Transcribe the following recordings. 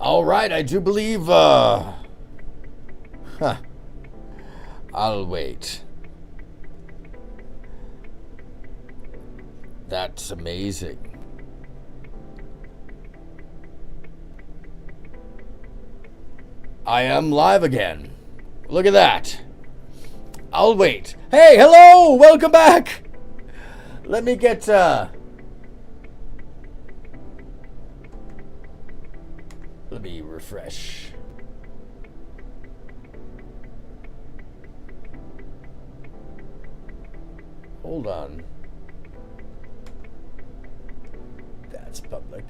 All right, I do believe, I'll wait. That's amazing. I am live again. Look at that. I'll wait. Hey, hello! Welcome back! Let me get, let me refresh. Hold on. That's public.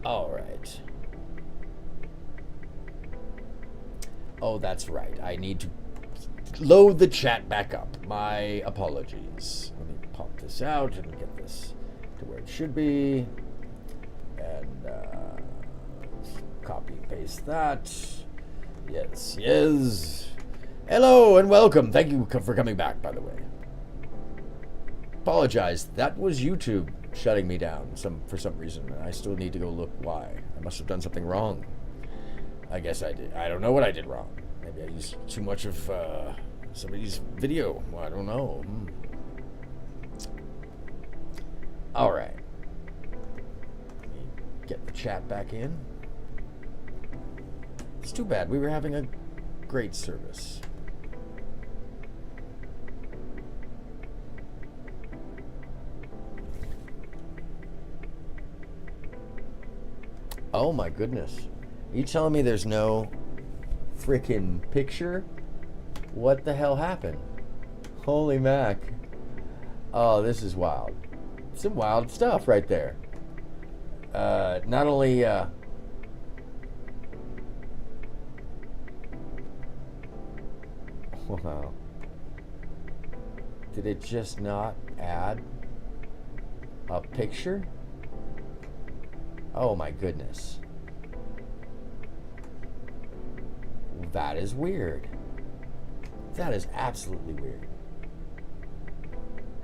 All right. Oh, that's right. I need to load the chat back up. My apologies. Let me pop this out and get this to where it should be. And copy and paste that. Yes, yes. Hello and welcome. Thank you for coming back, by the way. Apologize. That was YouTube shutting me down for some reason. And I still need to go look why. I must have done something wrong. I guess I did. I don't know what I did wrong. Maybe I used too much of somebody's video. Well, I don't know. All right. Let me get the chat back in. It's too bad. We were having a great service. Oh my goodness. Are you telling me there's no freaking picture? What the hell happened? Holy mac. Oh, this is wild. Some wild stuff right there. Not only, wow. Did it just not add a picture? Oh my goodness. That is weird. That is absolutely weird.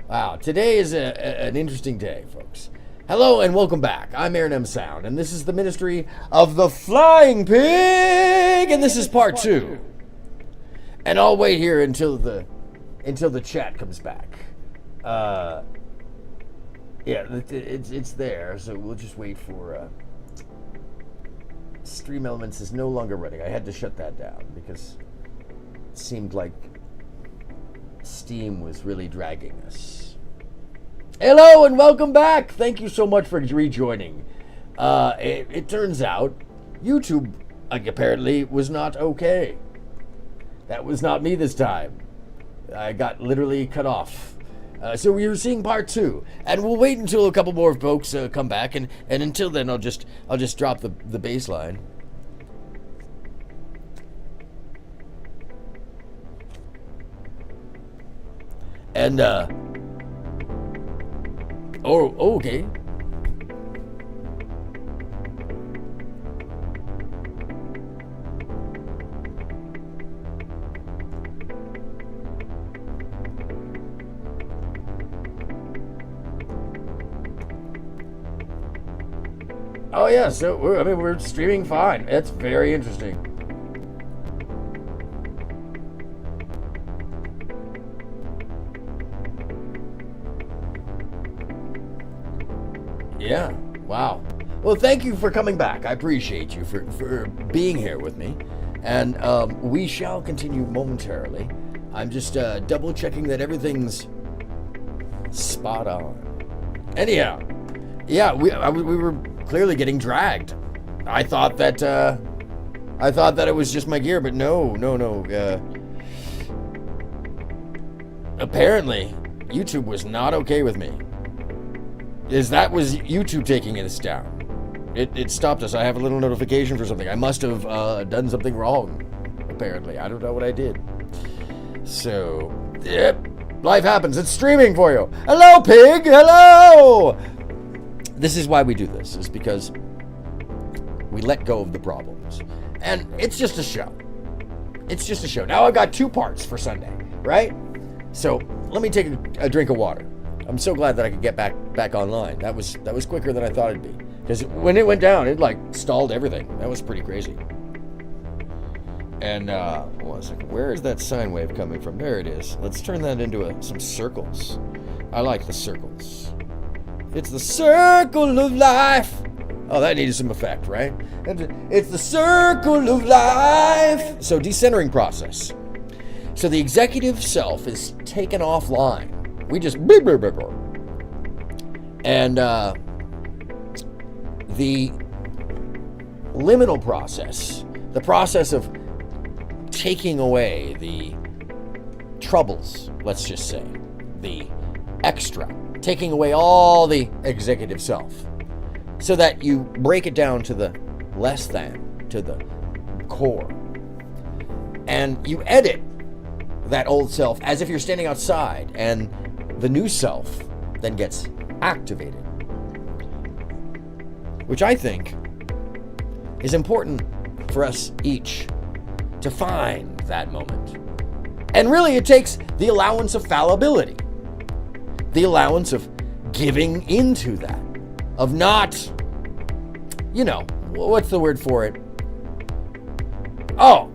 Wow, today is an interesting day, folks. Hello and welcome back. I'm aronmsound, and this is the Ministry of the Flying Pig, and this is part 2. And I'll wait here until the chat comes back. Yeah, it's there, so we'll just wait for. Stream Elements is no longer running. I had to shut that down because it seemed like Steam was really dragging us. Hello and welcome back. Thank you so much for rejoining. It turns out YouTube apparently was not okay. That was not me this time. I got literally cut off. So we were seeing part 2, and we'll wait until a couple more folks come back, and until then, I'll just drop the bass line. And okay. Oh yeah, so we're streaming fine. It's very interesting. Yeah, wow. Well, thank you for coming back. I appreciate you for being here with me. And we shall continue momentarily. I'm just double checking that everything's spot on. Anyhow, yeah, we were clearly getting dragged. I thought that it was just my gear, but no. Apparently, YouTube was not okay with me. That was YouTube taking us down. It stopped us. I have a little notification for something. I must have done something wrong. Apparently, I don't know what I did. So, yep, life happens. It's streaming for you. Hello, pig. Hello. This is why we do this, is because we let go of the problems. And it's just a show. It's just a show. Now I've got 2 parts for Sunday, right? So let me take a drink of water. I'm so glad that I could get back online. That was quicker than I thought it'd be. Because when it went down, it like stalled everything. That was pretty crazy. And, one second, where is that sine wave coming from? There it is. Let's turn that into some circles. I like the circles. It's the circle of life. Oh, that needed some effect, right? It's the circle of life. So, decentering process. So, the executive self is taken offline. We just... And, the liminal process, the process of taking away the troubles, let's just say, the extra, taking away all the executive self, so that you break it down to the less than, to the core. And you edit that old self as if you're standing outside, and the new self then gets activated. Which I think is important for us each to find that moment. And really, it takes the allowance of fallibility, the allowance of giving into that, of not, what's the word for it? Oh,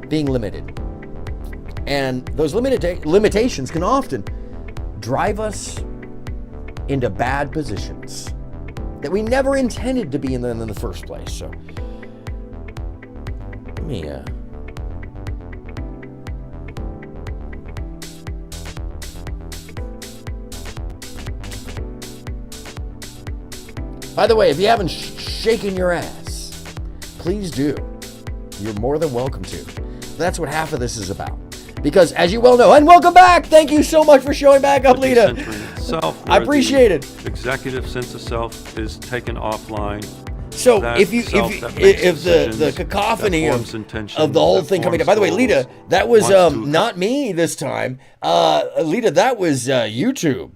being limited. And those limitations can often drive us into bad positions that we never intended to be in the first place. So, let me, By the way, if you haven't shaken your ass, please do. You're more than welcome to. That's what half of this is about. Because, as you well know, and welcome back! Thank you so much for showing back up, Lita. I appreciate it. Executive sense of self is taken offline. So if the cacophony of the whole thing coming up. By the way, Lita, that was not me this time. Lita, that was YouTube.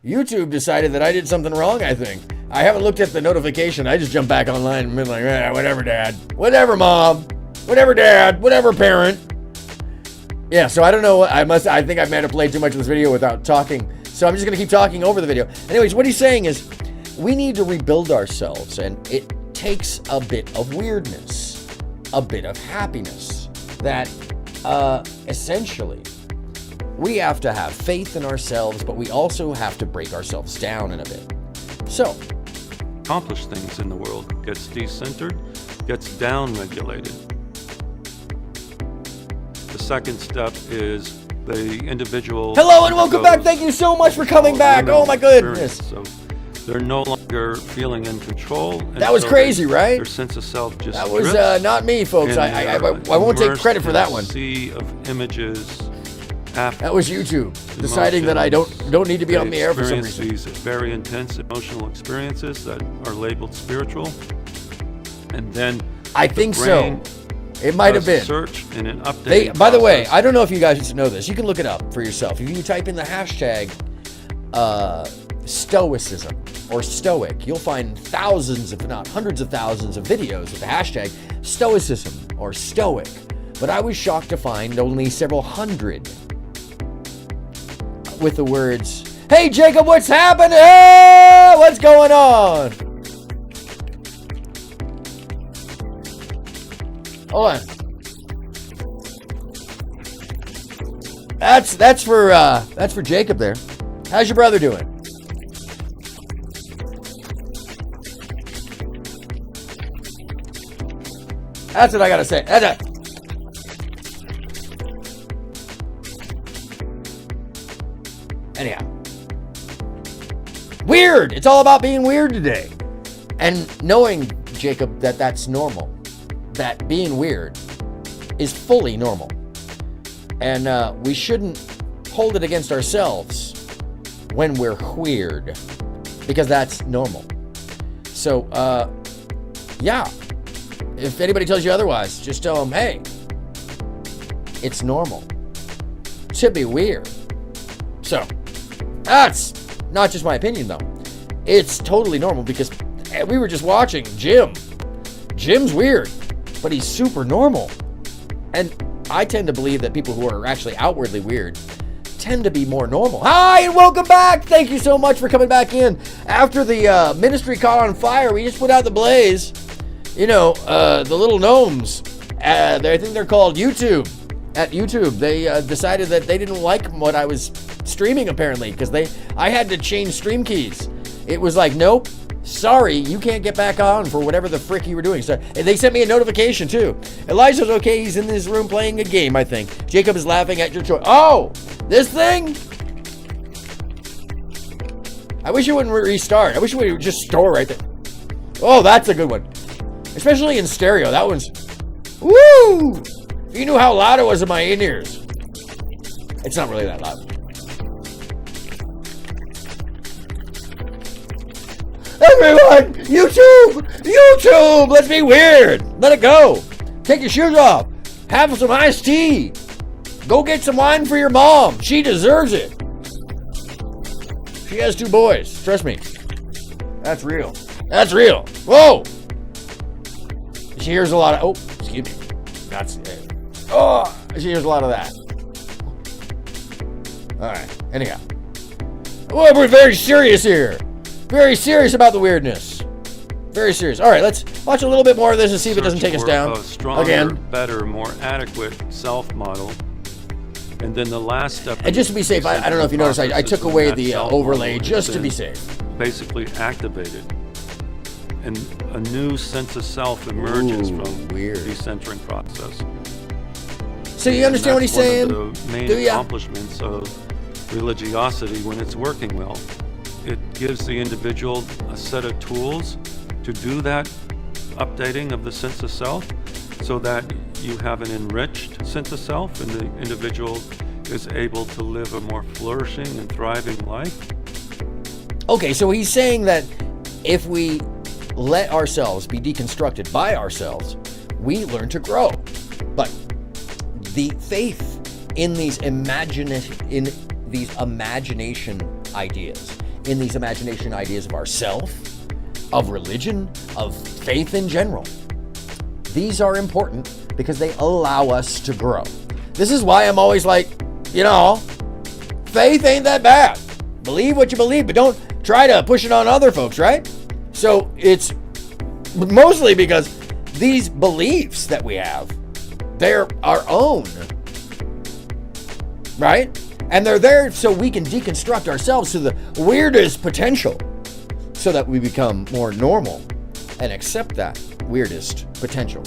YouTube decided that I did something wrong, I think. I haven't looked at the notification. I just jumped back online and been like, whatever, Dad. Whatever, Mom. Whatever, Dad. Whatever, parent. Yeah, so I don't know. I think I might have played too much of this video without talking. So I'm just going to keep talking over the video. Anyways, what he's saying is we need to rebuild ourselves, and it takes a bit of weirdness, a bit of happiness, that essentially we have to have faith in ourselves, but we also have to break ourselves down in a bit. So, accomplish things in the world, gets decentered, gets down-regulated. The second step is the individual... Hello and welcome back. Thank you so much for coming back. Oh my goodness. So they're no longer feeling in control. That was crazy, right? Their sense of self just That was not me, folks. I won't take credit for that one. Sea of images. That was YouTube deciding that I don't need to be on the air for some reason. These very intense emotional experiences that are labeled spiritual, and then I think so. It might have been. Search in an update. By the way, I don't know if you guys know this. You can look it up for yourself. If you type in the hashtag stoicism or stoic, you'll find thousands, if not hundreds of thousands of videos with the hashtag stoicism or stoic. But I was shocked to find only several hundred with the words, "Hey Jacob, what's happening? What's going on?" Hold on. That's for Jacob there. How's your brother doing? That's what I gotta say. Anyhow. Weird! It's all about being weird today. And knowing, Jacob, that that's normal. That being weird is fully normal. And we shouldn't hold it against ourselves when we're weird. Because that's normal. So, yeah. If anybody tells you otherwise, just tell them, hey, it's normal to be weird. So, that's not just my opinion, though. It's totally normal because we were just watching Jim. Jim's weird, but he's super normal. And I tend to believe that people who are actually outwardly weird tend to be more normal. Hi, and welcome back. Thank you so much for coming back in. After the ministry caught on fire, we just put out the blaze. You know, the little gnomes, I think they're called YouTube. At YouTube, they decided that they didn't like what I was streaming, apparently, because I had to change stream keys. It was like, nope, sorry, you can't get back on for whatever the frick you were doing. So and they sent me a notification, too. Elijah's okay, he's in this room playing a game, I think. Jacob is laughing at your choice. Oh, this thing? I wish it wouldn't restart. I wish it would just store right there. Oh, that's a good one. Especially in stereo, that one's... Woo! If you knew how loud it was in my in-ears. It's not really that loud. Everyone! YouTube! YouTube! Let's be weird! Let it go! Take your shoes off! Have some iced tea! Go get some wine for your mom! She deserves it! She has 2 boys. Trust me. That's real. That's real. Whoa! She hears a lot of... Oh, excuse me. That's... Oh! She hears a lot of that. Alright. Anyhow. Oh, we're very serious here. Very serious about the weirdness. Very serious. All right, let's watch a little bit more of this and see if it doesn't take us down. A stronger, again. better, more adequate self-model. And then the last step... And just to be safe, I don't know if you noticed, I took away the overlay just to be safe. Basically activated. And a new sense of self emerges from the decentering process. So you understand what he's saying? One of the main accomplishments of religiosity when it's working well. It gives the individual a set of tools to do that updating of the sense of self so that you have an enriched sense of self and the individual is able to live a more flourishing and thriving life. Okay, so he's saying that if we let ourselves be deconstructed by ourselves, we learn to grow. But the faith in these imagination ideas, in these imagination ideas of ourself, of religion, of faith in general. These are important because they allow us to grow. This is why I'm always like, you know, faith ain't that bad. Believe what you believe, but don't try to push it on other folks, right? So it's mostly because these beliefs that we have, they're our own, right? And they're there so we can deconstruct ourselves to the weirdest potential so that we become more normal and accept that weirdest potential.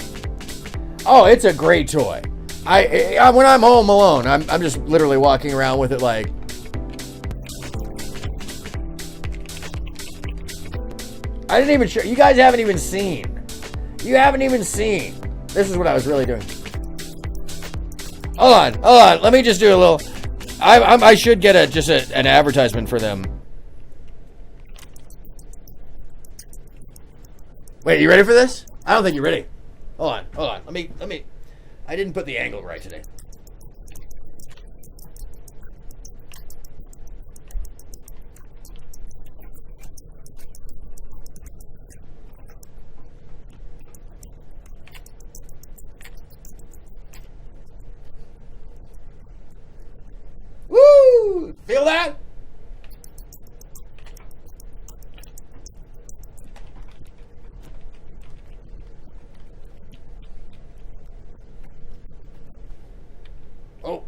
Oh, it's a great toy. I when I'm home alone, I'm just literally walking around with it like... I didn't even show... You guys haven't even seen. You haven't even seen. This is what I was really doing. Hold on. Let me just do a little... I should get an advertisement for them. Wait, you ready for this? I don't think you're ready. Hold on. Let me. I didn't put the angle right today. Woo! Feel that? Oh.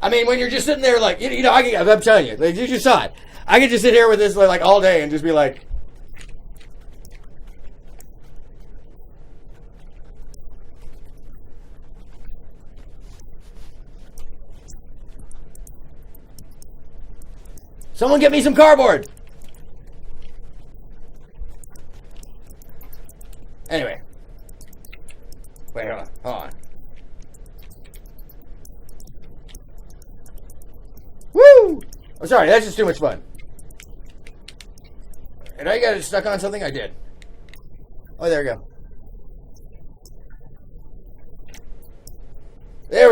I mean, when you're just sitting there like, you know, I'm telling you, like, you just saw it. I could just sit here with this like all day and just be like, someone get me some cardboard. Anyway. Wait, hold on. Woo! I'm sorry, that's just too much fun. And I got it stuck on something? I did. Oh, there we go.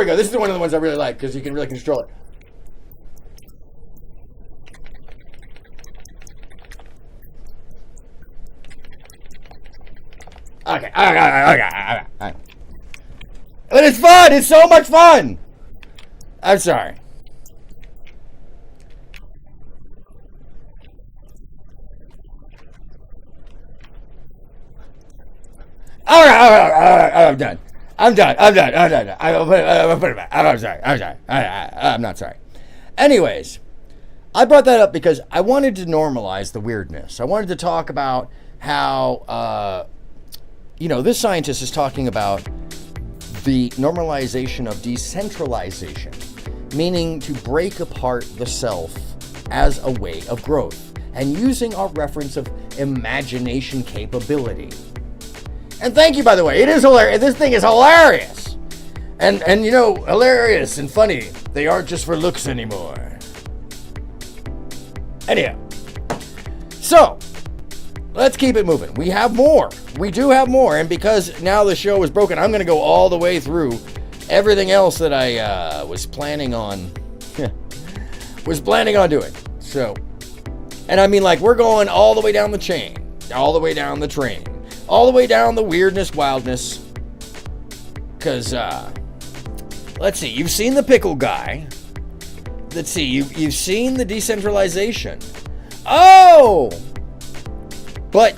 we go. This is one of the ones I really like because you can really control it. Okay. But it's fun. It's so much fun. I'm sorry. All right. I'm done. I'm put it back. I'm sorry. I'm not sorry. Anyways, I brought that up because I wanted to normalize the weirdness. I wanted to talk about how, this scientist is talking about the normalization of decentralization, meaning to break apart the self as a way of growth, and using our reference of imagination capability. And thank you, by the way. It is hilarious. This thing is hilarious. And hilarious and funny. They aren't just for looks anymore. Anyhow. So, let's keep it moving. We have more. We do have more. And because now the show is broken, I'm going to go all the way through everything else that I was planning on doing. So, and I mean, like, we're going all the way down the chain, all the way down the train, all the way down the weirdness, wildness. Because, let's see, you've seen the pickle guy. Let's see, you've seen the decentralization. Oh! But,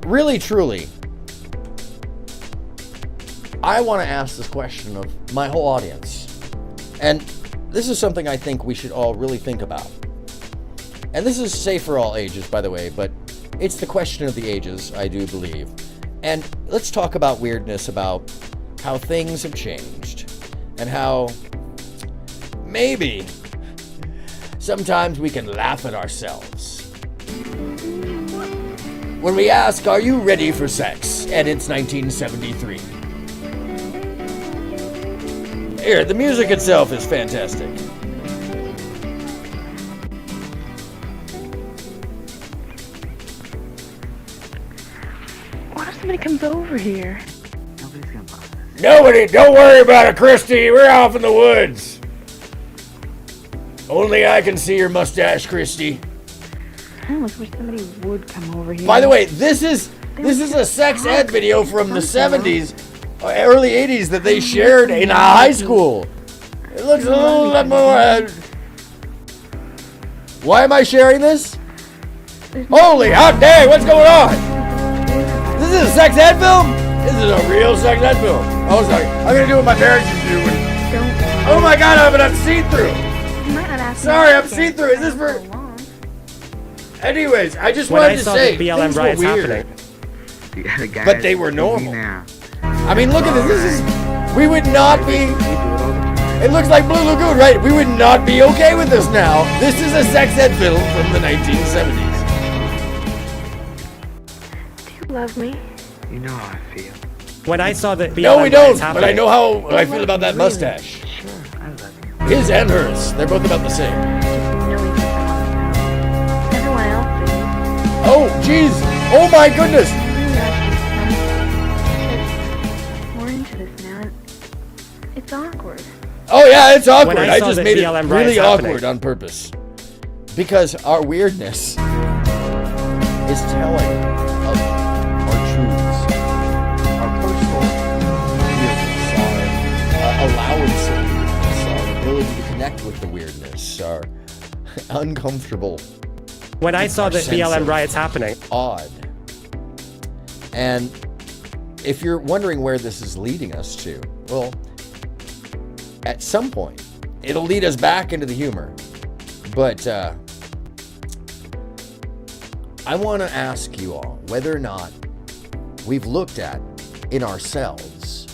really, truly, I want to ask this question of my whole audience. And this is something I think we should all really think about. And this is safe for all ages, by the way, but it's the question of the ages, I do believe. And let's talk about weirdness, about how things have changed, and how maybe sometimes we can laugh at ourselves. When we ask, are you ready for sex? And it's 1973. Here, the music itself is fantastic. What if somebody comes over here? Nobody's gonna bother us. Nobody, don't worry about it, Christy. We're off in the woods. Only I can see your mustache, Christy. I almost wish somebody would come over here. By the way, this is a sex ed video from the 70s, early 80s that they shared in a high school. It looks a little bit more. Why am I sharing this? Holy hot day! What's going on? This is a sex ed film? This is a real sex ed film. Oh, sorry. I'm gonna do what my parents used to do. Oh my God! But I'm see-through. Sorry, I'm see-through. Is this for? Anyways, I just wanted to say things were weird, but they were normal. I mean, look at this. This is. We would not be. It looks like Blue Lagoon, right? We would not be okay with this now. This is a sex ed film from the 1970s. Do you love me? You know how I feel. When I saw that BLM No, we don't. riots But I know how I feel about that mustache. Sure, I love you. His and hers. They're both about the same. Everyone else is. Oh, jeez. Oh my goodness. We're into this now. It's awkward. Oh yeah, it's awkward. When I saw just that made it BLM really riots happening. awkward on purpose. Because our weirdness is telling of our truths, our personal weirdness, our allowance of weirdness, our ability to connect with the weirdness, our uncomfortable, When I saw that sense BLM of riots happening, odd. And if you're wondering where this is leading us to, well, at some point, it'll lead us back into the humor. But I want to ask you all whether or not we've looked at in ourselves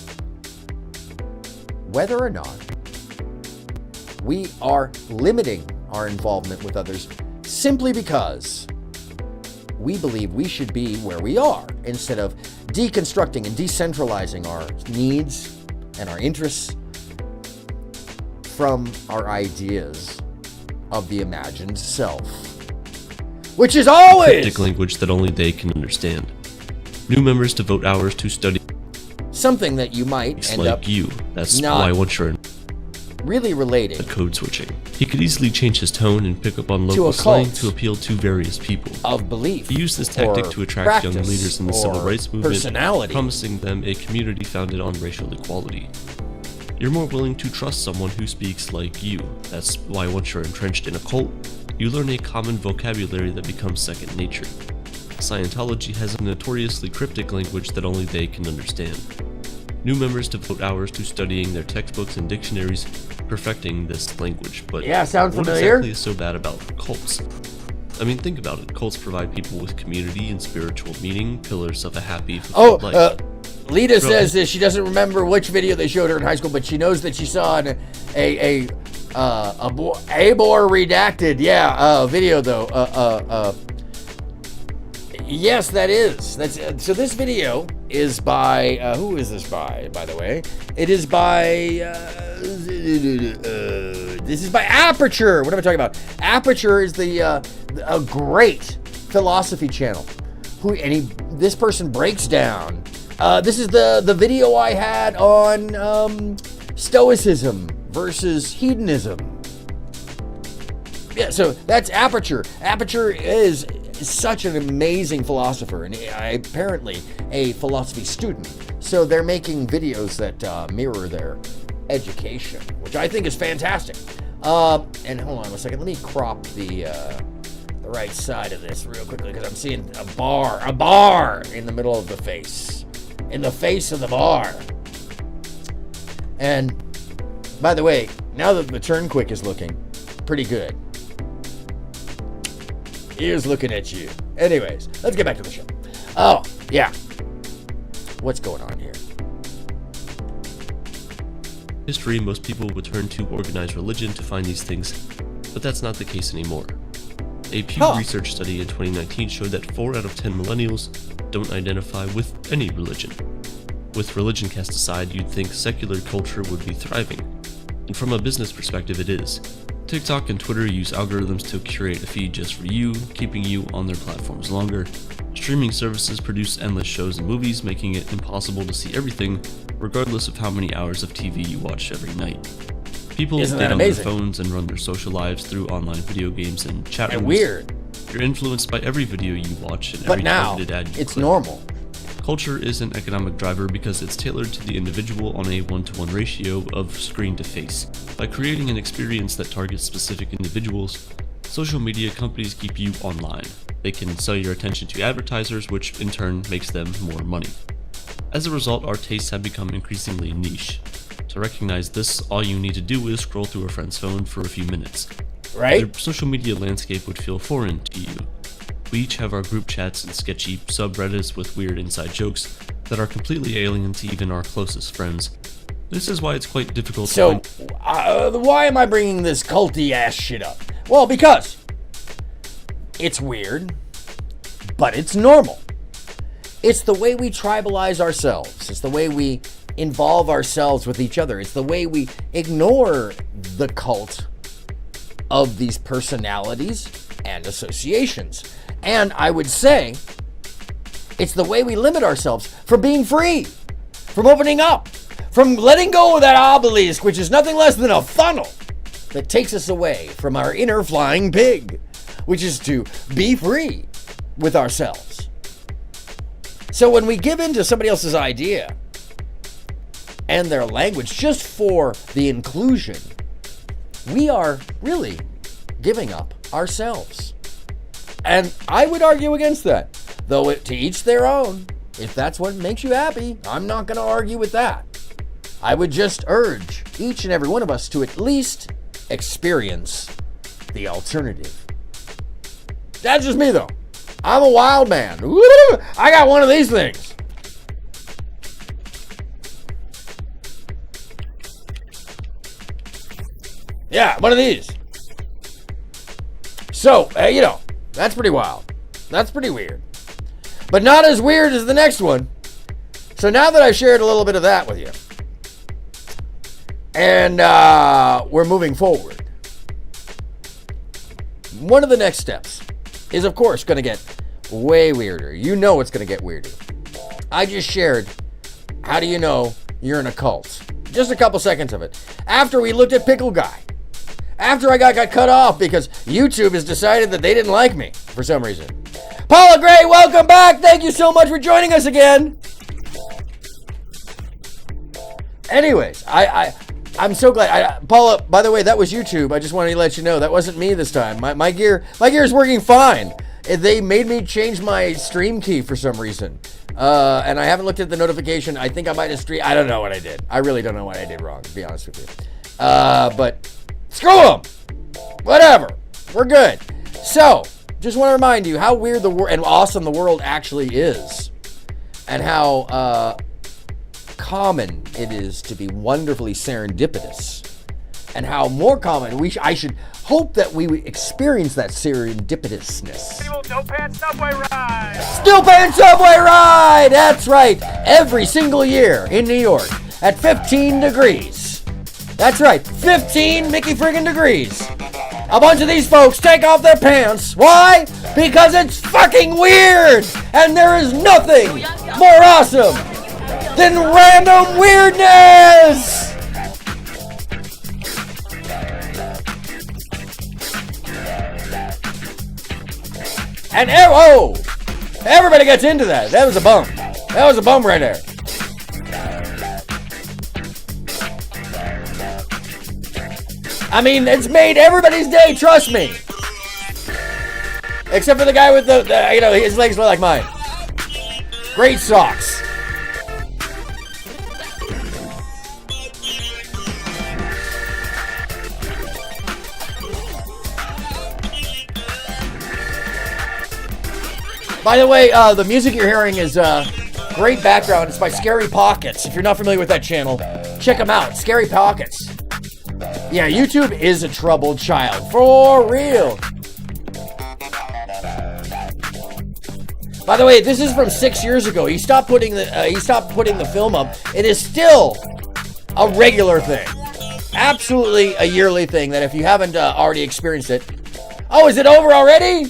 whether or not we are limiting our involvement with others simply because we believe we should be where we are instead of deconstructing and decentralizing our needs and our interests from our ideas of the imagined self, which is always cryptic language that only they can understand. New members devote hours to study something that you might end like up you. That's not why once you're really relating code switching. He could easily change his tone and pick up on To local a slang cult. to appeal to various people. of belief. He used this tactic or to attract young practice leaders in the civil or rights movement, personality. promising them a community founded on racial equality. You're more willing to trust someone who speaks like you. That's why once you're entrenched in a cult, you learn a common vocabulary that becomes second nature. Scientology has a notoriously cryptic language that only they can understand. New members devote hours to studying their textbooks and dictionaries, perfecting this language. But Yeah, sound what familiar? exactly is so bad about cults? I mean, think about it. Cults provide people with community and spiritual meaning, pillars of a happy, fulfilled life. Lita Go says ahead. that she doesn't remember which video they showed her in high school, but she knows that she saw a Abor redacted, video though. Yes, that is. So this video is by who is this by the way? It is by this is by Aperture. What am I talking about? Aperture is a great philosophy channel. This person breaks down. This is the video I had on Stoicism versus hedonism. Yeah, so that's Aperture. Aperture is such an amazing philosopher, and apparently a philosophy student. So they're making videos that mirror their education, which I think is fantastic. And hold on a second, let me crop the right side of this real quickly, because I'm seeing a bar in the middle of the face. In the face of the bar. And by the way, now that the turn quick is looking pretty good. Here's looking at you. Anyways, let's get back to the show. Oh, yeah. What's going on here? History, most people would turn to organized religion to find these things, but that's not the case anymore. A Pew Research study in 2019 showed that 4 out of 10 millennials don't identify with any religion. With religion cast aside, you'd think secular culture would be thriving. And from a business perspective, it is. TikTok and Twitter use algorithms to curate a feed just for you, keeping you on their platforms longer. Streaming services produce endless shows and movies, making it impossible to see everything, regardless of how many hours of TV you watch every night. People Isn't get that on their amazing? phones and run their social lives through online video games and chat rooms. And weird. You're influenced by every video you watch and But every now, targeted ad you it's click. normal. Culture is an economic driver because it's tailored to the individual on a one-to-one ratio of screen to face. By creating an experience that targets specific individuals, social media companies keep you online. They can sell your attention to advertisers, which in turn makes them more money. As a result, our tastes have become increasingly niche. To recognize this, all you need to do is scroll through a friend's phone for a few minutes. Right? Their social media landscape would feel foreign to you. We each have our group chats and sketchy subreddits with weird inside jokes that are completely alien to even our closest friends. This is why it's quite difficult So, to why am I bringing this culty ass shit up? Well, because it's weird, but it's normal. It's the way we tribalize ourselves. It's the way we involve ourselves with each other. It's the way we ignore the cult of these personalities and associations. And I would say it's the way we limit ourselves from being free, from opening up, from letting go of that obelisk, which is nothing less than a funnel that takes us away from our inner flying pig, which is to be free with ourselves. So when we give in to somebody else's idea and their language just for the inclusion, we are really giving up ourselves. And I would argue against that, though to each their own. If that's what makes you happy, I'm not going to argue with that. I would just urge each and every one of us to at least experience the alternative. That's just me, though. I'm a wild man. Woo! I got one of these things. Yeah, one of these. So, that's pretty wild. That's pretty weird. But not as weird as the next one. So now that I've shared a little bit of that with you, and we're moving forward, one of the next steps is, of course, going to get way weirder. You know it's going to get weirder. I just shared, how do you know you're in a cult? Just a couple seconds of it. After we looked at Pickle Guy. After I got cut off because YouTube has decided that they didn't like me for some reason. Paula Gray, welcome back. Thank you so much for joining us again. Anyways, I'm so glad. Paula, by the way, that was YouTube. I just wanted to let you know that wasn't me this time. My gear is working fine. They made me change my stream key for some reason. And I haven't looked at the notification. I think I might have streamed. I don't know what I did. I really don't know what I did wrong, to be honest with you. But screw them. Whatever. We're good. So, just want to remind you how weird and awesome the world actually is. And how common it is to be wonderfully serendipitous. And how more common I should hope that we experience that serendipitousness. Steel Pants Subway Ride! Steel Pants Subway Ride! That's right. Every single year in New York at 15 degrees. That's right. 15 Mickey friggin' degrees. A bunch of these folks take off their pants. Why? Because it's fucking weird. And there is nothing more awesome than random weirdness. And everybody gets into that. That was a bum. That was a bum right there. I mean, it's made everybody's day, trust me. Except for the guy with the his legs look like mine. Great socks. By the way, the music you're hearing is great background. It's by Scary Pockets. If you're not familiar with that channel, check them out. Scary Pockets. Yeah, YouTube is a troubled child. For real. By the way, this is from 6 years ago. He stopped putting the film up. It is still a regular thing. Absolutely a yearly thing that if you haven't already experienced it. Oh, is it over already?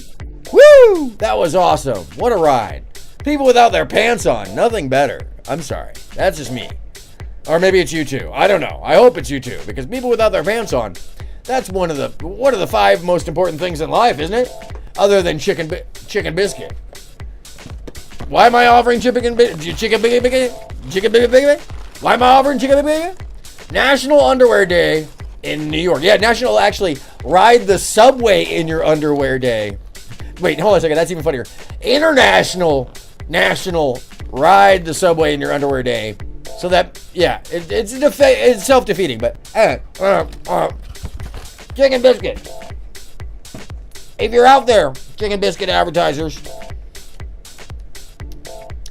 Woo! That was awesome. What a ride. People without their pants on. Nothing better. I'm sorry. That's just me. Or maybe it's you too. I don't know. I hope it's you too. Because people without their pants on, that's one of the 5 most important things in life, isn't it? Other than chicken biscuit. Why am I offering chicken biscuit? Why am I offering chicken biscuit? National Underwear Day in New York. Yeah, National actually Ride the Subway in Your Underwear Day. Wait, hold on a second. That's even funnier. National Ride the Subway in Your Underwear Day. So that, yeah, it's self-defeating, but chicken biscuit. If you're out there, chicken biscuit advertisers.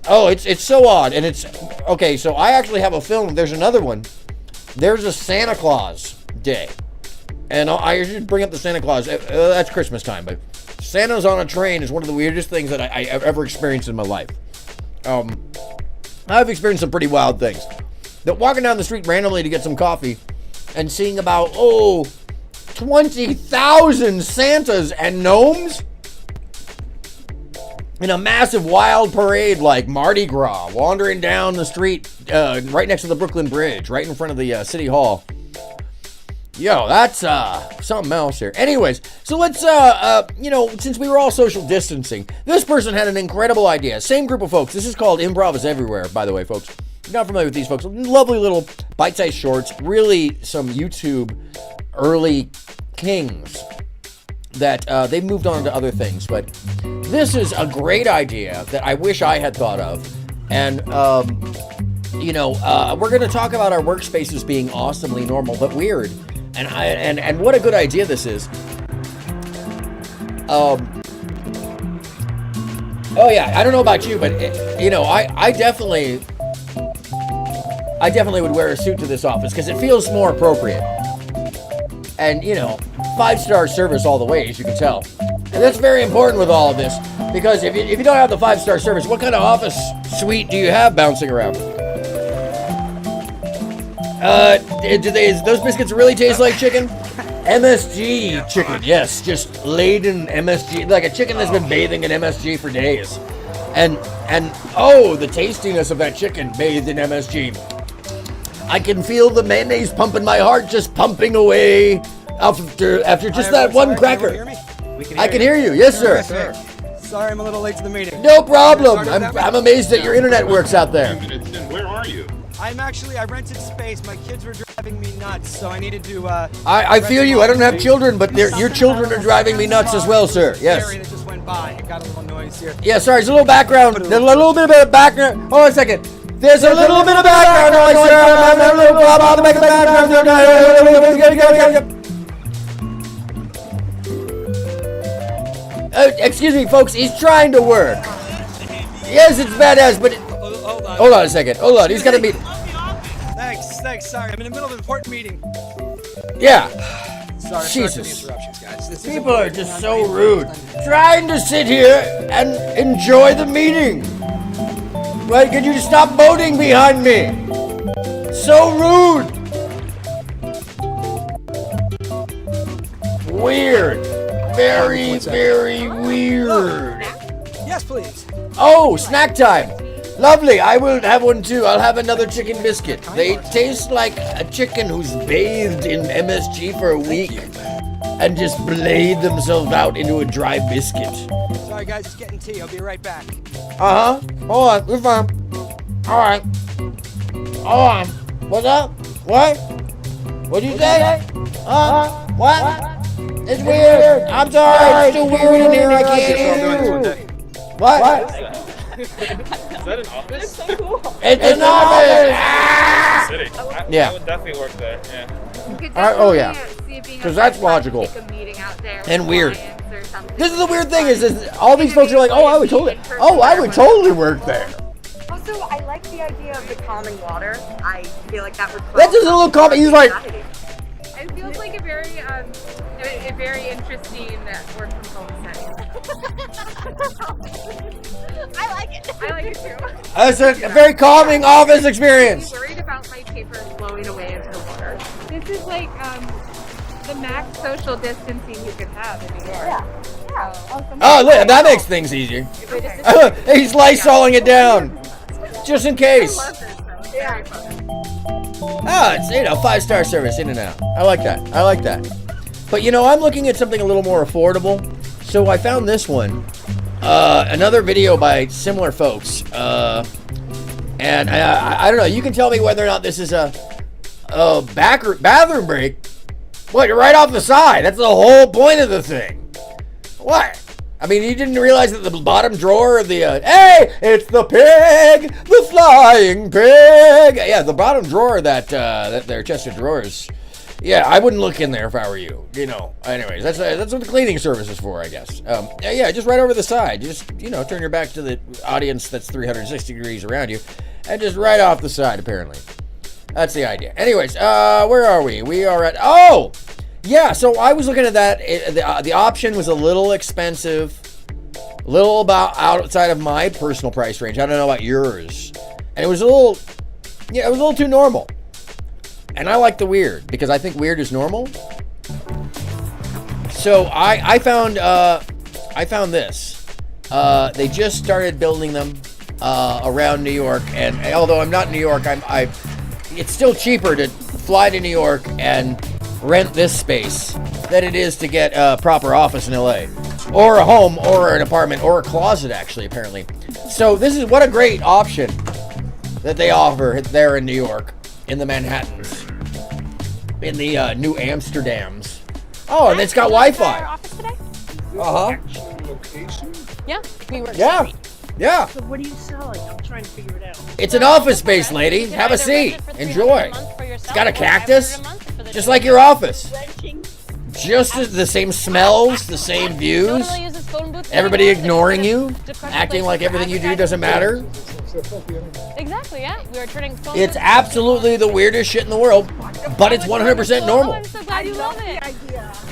Oh, it's so odd, and it's okay. So I actually have a film. There's another one. There's a Santa Claus Day, and I should bring up the Santa Claus. That's Christmas time, but Santa's on a train is one of the weirdest things that I've ever experienced in my life. I've experienced some pretty wild things. That walking down the street randomly to get some coffee and seeing about 20,000 Santas and gnomes in a massive wild parade like Mardi Gras, wandering down the street right next to the Brooklyn Bridge, right in front of the City Hall. Yo, that's something else here. Anyways, so let's, since we were all social distancing, this person had an incredible idea. Same group of folks. This is called Improv is Everywhere, by the way, folks. If you're not familiar with these folks, lovely little bite-sized shorts, really some YouTube early kings that they've moved on to other things. But this is a great idea that I wish I had thought of. And, we're going to talk about our workspaces being awesomely normal, but weird. And what a good idea this is. Oh yeah, I don't know about you, but I definitely would wear a suit to this office because it feels more appropriate. And 5-star service all the way, as you can tell. And that's very important with all of this because if you don't have the 5-star service, what kind of office suite do you have bouncing around? Does those biscuits really taste like chicken? MSG chicken, yes, just laden MSG, like a chicken that's been bathing in MSG for days. And the tastiness of that chicken bathed in MSG. I can feel the mayonnaise pump in my heart just pumping away after just that one cracker. I can hear you. Yes, sir. Sorry, I'm a little late to the meeting. No problem. I'm amazed that your internet works out there. Where are you? I rented space. My kids were driving me nuts, so I needed to, I feel you. I don't have children, but your children are driving me nuts as well, sir. Yes. That just went by. It got a little noise here. Yeah, sorry. There's a little background. There's a little bit of background. Hold on a second. There's a little bit of background noise, sir. I'm having a little problem to make the background. Excuse me, folks. He's trying to work. Yes, it's badass, but hold on a second. Hold on. He's got to be. Thanks. Sorry, I'm in the middle of an important meeting. Yeah. Sorry Jesus. for the interruptions, guys. This is People are just so rude. Trying to sit here and enjoy the meeting. Right? Could you just stop voting behind me? So rude. Weird. Very, very weird. Yes, please. Oh, snack time. Lovely. I will have one too. I'll have another chicken biscuit. They taste like a chicken who's bathed in MSG for a week and just blade themselves out into a dry biscuit. Sorry, guys. Just getting tea. I'll be right back. Uh-huh. Hold on. We're fine. All right. Hold on. What's up? What? What'd you say? What? It's weird. I'm sorry. It's too weird in here. I can't hear you. What? Is that an office? So cool. It's an office. City. Yeah. I would definitely work there. Yeah. Oh, yeah. Because that's logical. And weird. This is the weird thing is all these folks are like, oh, I would totally work there. Also, I like the idea of the calming water. I feel like that would. That's just a little comment. He's like. It feels like a very interesting work from home setting. I like it. I like it too. It's a very calming office experience. I'm worried about my paper blowing away into the water. This is like the max social distancing you could have in New York. Oh, look, that makes things easier. He's Lysoling it down, just in case. It's 5-star service in and out. I like that. But I'm looking at something a little more affordable. So I found this one, another video by similar folks, and I don't know. You can tell me whether or not this is a bathroom break. What? You're right off the side. That's the whole point of the thing. What? I mean, you didn't realize that the bottom drawer of the, hey, it's the pig, the flying pig. Yeah, the bottom drawer that their chest of drawers. Yeah, I wouldn't look in there if I were you. Anyways, that's what the cleaning service is for, I guess. Yeah, just right over the side. Just, turn your back to the audience that's 360 degrees around you, and just right off the side, apparently. That's the idea. Anyways, where are we? We are at, yeah, so I was looking at that. The option was a little expensive, a little about outside of my personal price range. I don't know about yours. And it was a little too normal. And I like the weird because I think weird is normal. So I found this. They just started building them around New York, and although I'm not in New York, it's still cheaper to fly to New York and rent this space than it is to get a proper office in LA, or a home, or an apartment, or a closet, actually, apparently. So this is what a great option that they offer there in New York, in the Manhattans, in the New Amsterdams. Oh, and it's got Wi-Fi. Uh-huh. Yeah, we were. Yeah. Yeah. So what are you selling? I'm trying to figure it out. It's an office space, lady. Have a seat. Enjoy. It's got a cactus, just like your office. Just the same smells, the same views. Everybody ignoring you, acting like everything you do doesn't matter. Exactly, yeah. We were turning phone It's absolutely the weirdest shit in the world, but it's 100% normal. I'm so glad you love it.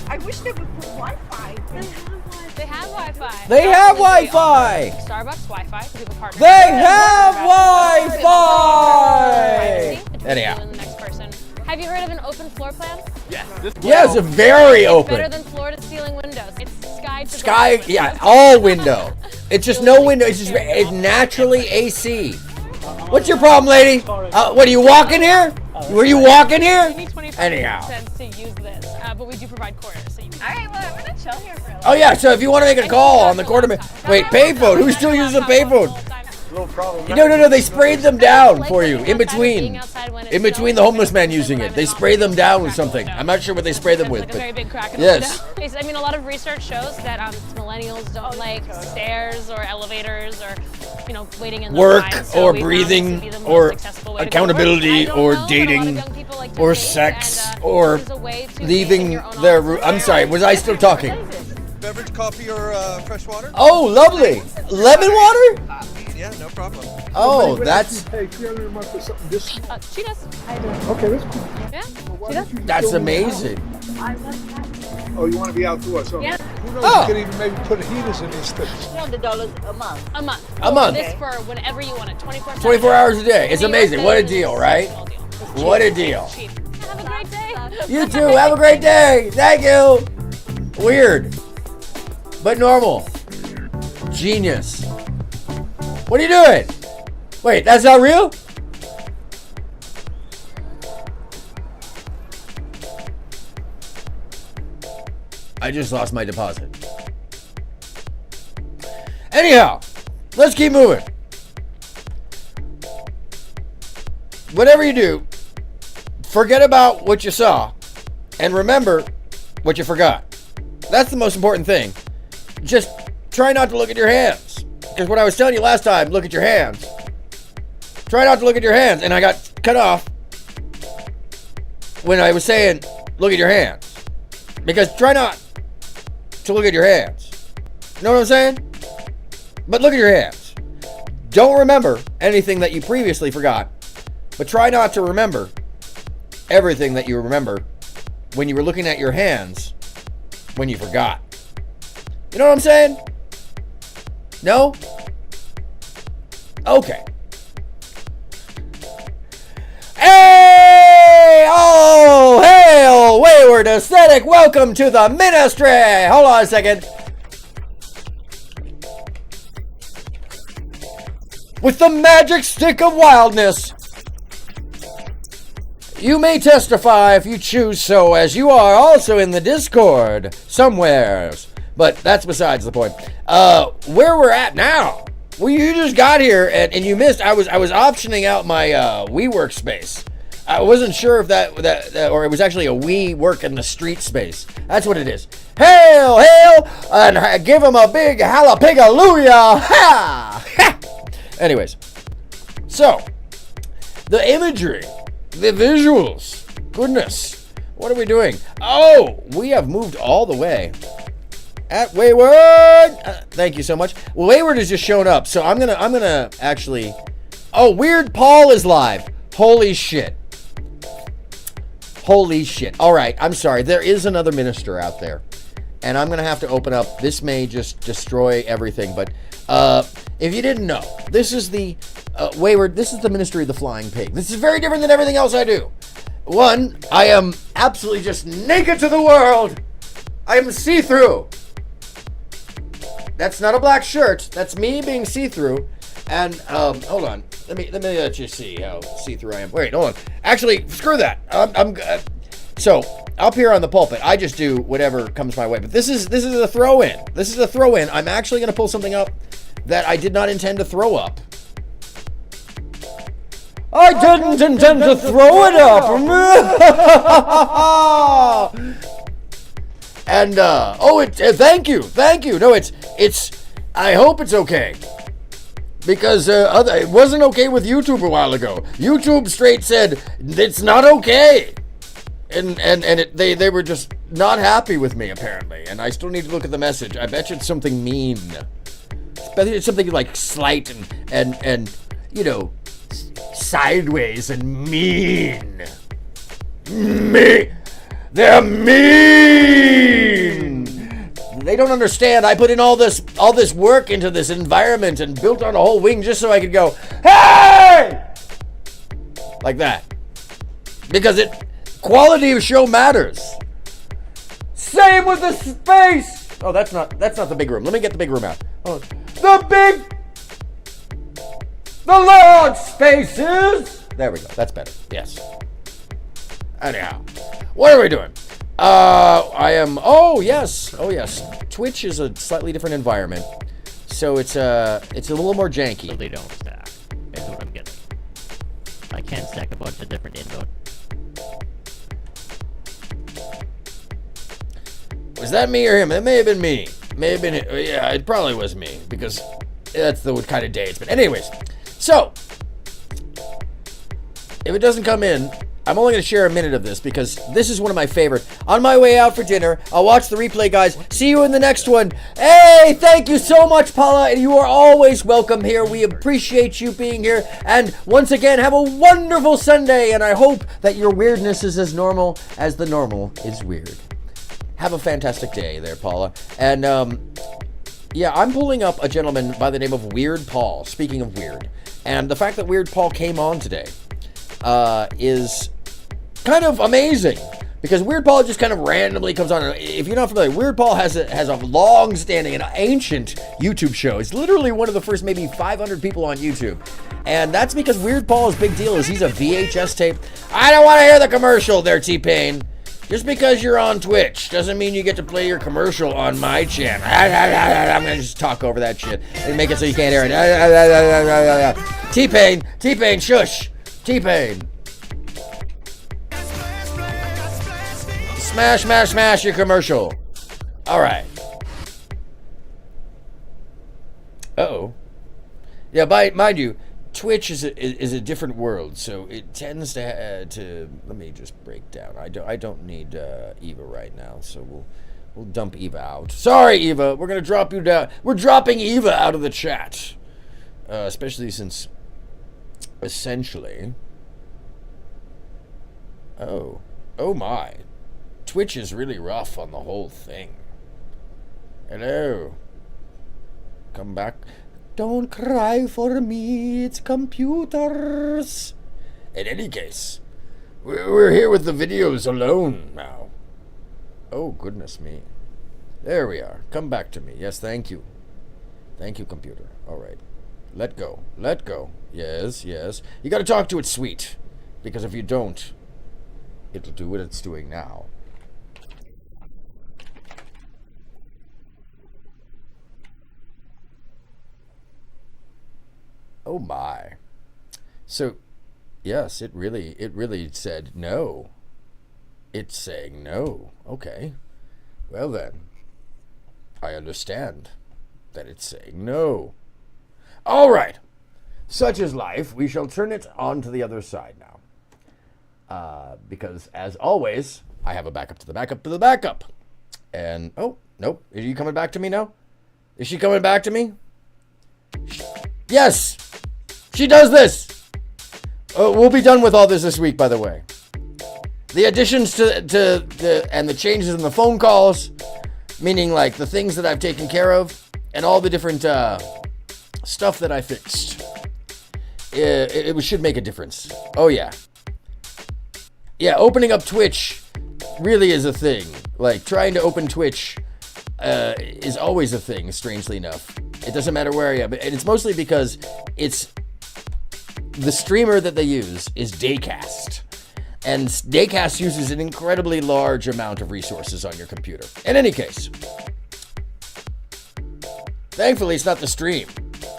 I wish they would put Wi-Fi. They have Wi-Fi. They have Wi-Fi. Starbucks Wi-Fi for people partners. They have Wi-Fi. Anyhow. The next person. Have you heard of an open floor plan? Yes. Yeah, it's very open. Better than floor to ceiling windows. It's sky, yeah, all window. It's just no window. It's naturally AC. What's your problem, lady? What are you walking here? Were you walking You here? need 25 Anyhow. cents to use this, but we do provide quarters. So you can All right, well, I'm gonna chill here for a little. Oh yeah, so if you want to make a call on the quarter, wait, payphone. Who still uses a payphone? No. They sprayed them down for you in between. In between the homeless man using it, they spray them down with something. I'm not sure what they spray them with, like a very but big crack in yes. the window. I mean, a lot of research shows that millennials don't like stairs or elevators or, waiting in Work lines. So or we found this to breathing be the most or accessible way to go to work. accountability I don't or know, but a lot of dating young people like to or date, sex and, or this is a way to leaving make your own their office. room. I'm sorry, was I still talking? Beverage, coffee, or fresh water? Oh, lovely. Lemon water? Yeah, no problem. Oh, that's She does. Okay, that's cool. Yeah, she does. that's amazing. Oh, you want to be outdoors? So Yeah. Who knows? Oh. You could even maybe put heaters in these things. $200 a month. A month. A month. This for whenever you want it. 24 hours a day. It's amazing. What a deal, right? What a deal. Cheap. Have a great day. You too. Have a great day. Thank you. Weird, but normal. Genius. What are you doing? Wait, that's not real? I just lost my deposit. Anyhow, let's keep moving. Whatever you do, forget about what you saw and remember what you forgot. That's the most important thing. Just try not to look at your hands. Because what I was telling you last time, look at your hands. Try not to look at your hands. And I got cut off when I was saying, look at your hands. Because try not to look at your hands. You know what I'm saying? But look at your hands. Don't remember anything that you previously forgot. But try not to remember everything that you remember when you were looking at your hands when you forgot. You know what I'm saying? No? Okay. Hey! Oh, hail, wayward aesthetic. Welcome to the ministry. Hold on a second. With the magic stick of wildness, you may testify if you choose so, as you are also in the Discord somewheres. But that's besides the point. Where we're at now. Well, you just got here and you missed. I was optioning out my WeWork space. I wasn't sure if that or it was actually a WeWork in the street space. That's what it is. Hail, hail, and give him a big jalapeno-hallelujah. Ha! Ha! Anyways, so the imagery, the visuals. Goodness, what are we doing? Oh, we have moved all the way. At Wayward, thank you so much. Well, Wayward has just shown up, so I'm gonna actually. Oh, Weird Paul is live. Holy shit. Holy shit. All right, I'm sorry. There is another minister out there, and I'm gonna have to open up. This may just destroy everything, but if you didn't know, this is the Wayward. This is the ministry of the flying pig. This is very different than everything else I do. One, I am absolutely just naked to the world. I am see-through. That's not a black shirt. That's me being see-through. And hold on. Let me let you see how see-through I am. Wait, hold on. Actually, screw that. So up here on the pulpit, I just do whatever comes my way. But this is a throw-in. This is a throw-in. I'm actually going to pull something up that I did not intend to throw up. I didn't intend to throw it up. And thank you. No, it's. I hope it's okay, because it wasn't okay with YouTube a while ago. YouTube straight said it's not okay, and they were just not happy with me apparently. And I still need to look at the message. I bet you it's something mean. I bet it's something like slight and sideways and mean. They're mean. They don't understand. I put in all this work into this environment and built on a whole wing just so I could go, hey! Like that. Because quality of show matters. Same with the space. Oh, that's not the big room. Let me get the big room out. Oh, the large spaces. There we go. That's better. Yes. Anyhow, what are we doing? Oh yes. Twitch is a slightly different environment, so it's a little more janky. So they don't stack. That's what I'm getting. I can't stack a bunch of different input. Was that me or him? It may have been me. Yeah, it probably was me, because that's the kind of day it's been. Anyways, so, if it doesn't come in, I'm only going to share a minute of this, because this is one of my favorite. On my way out for dinner, I'll watch the replay, guys. See you in the next one. Hey, thank you so much, Paula, and you are always welcome here. We appreciate you being here, and once again, have a wonderful Sunday, and I hope that your weirdness is as normal as the normal is weird. Have a fantastic day there, Paula. And, yeah, I'm pulling up a gentleman by the name of Weird Paul, speaking of weird. And the fact that Weird Paul came on today is kind of amazing. Because Weird Paul just kind of randomly comes on. If you're not familiar, Weird Paul has a long-standing and ancient YouTube show. It's literally one of the first maybe 500 people on YouTube. And that's because Weird Paul's big deal is he's a VHS tape. I don't want to hear the commercial there, T-Pain. Just because you're on Twitch doesn't mean you get to play your commercial on my channel. I'm going to just talk over that shit and make it so you can't hear it. T-Pain, shush. T-Pain. Smash your commercial. All right. Uh-oh. Yeah, mind you, Twitch is a different world, so it tends to let me just break down. I don't need Eva right now, so we'll dump Eva out. Sorry, Eva, we're gonna drop you down. We're dropping Eva out of the chat, especially since essentially. Oh my, Twitch is really rough on the whole thing. Hello, come back. Don't cry for me, it's computers. In any case, we're here with the videos alone now. Oh, goodness me. There we are. Come back to me. Yes, thank you. Thank you, computer. All right. Let go. Yes. You gotta talk to it sweet. Because if you don't, it'll do what it's doing now. Oh my. So, yes, it really said no. It's saying no. Okay. Well then, I understand that it's saying no. All right. Such is life. We shall turn it on to the other side now. Because, as always, I have a backup to the backup to the backup. And, oh, nope. Are you coming back to me now? Is she coming back to me? Yes! She does this! We'll be done with all this week, by the way. The additions and the changes in the phone calls, meaning like the things that I've taken care of, and all the different stuff that I fixed. It should make a difference. Oh, yeah. Yeah, opening up Twitch really is a thing. Like, trying to open Twitch is always a thing, strangely enough. It doesn't matter where I am. And it's mostly because the streamer that they use is Daycast. And Daycast uses an incredibly large amount of resources on your computer. In any case, thankfully it's not the stream.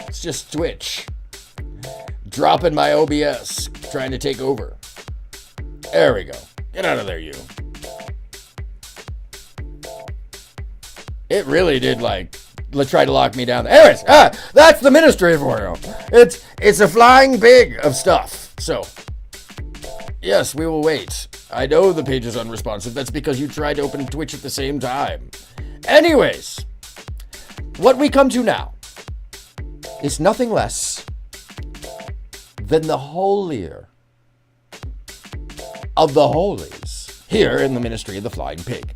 It's just Twitch. Dropping my OBS, trying to take over. There we go. Get out of there, you. It really did, like, try to lock me down. Anyways, that's the ministry for you. It's a flying pig of stuff. So, yes, we will wait. I know the page is unresponsive. That's because you tried to open Twitch at the same time. Anyways, what we come to now is nothing less than the holier of the holies here in the ministry of the flying pig.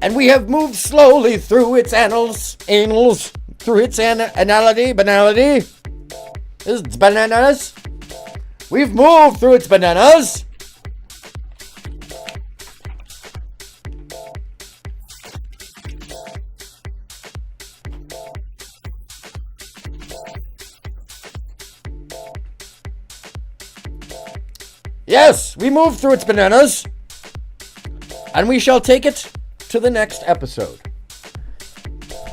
And we have moved slowly through its through its banality. It's bananas. We've moved through its bananas. Yes, we moved through its bananas. and we shall take it to the next episode.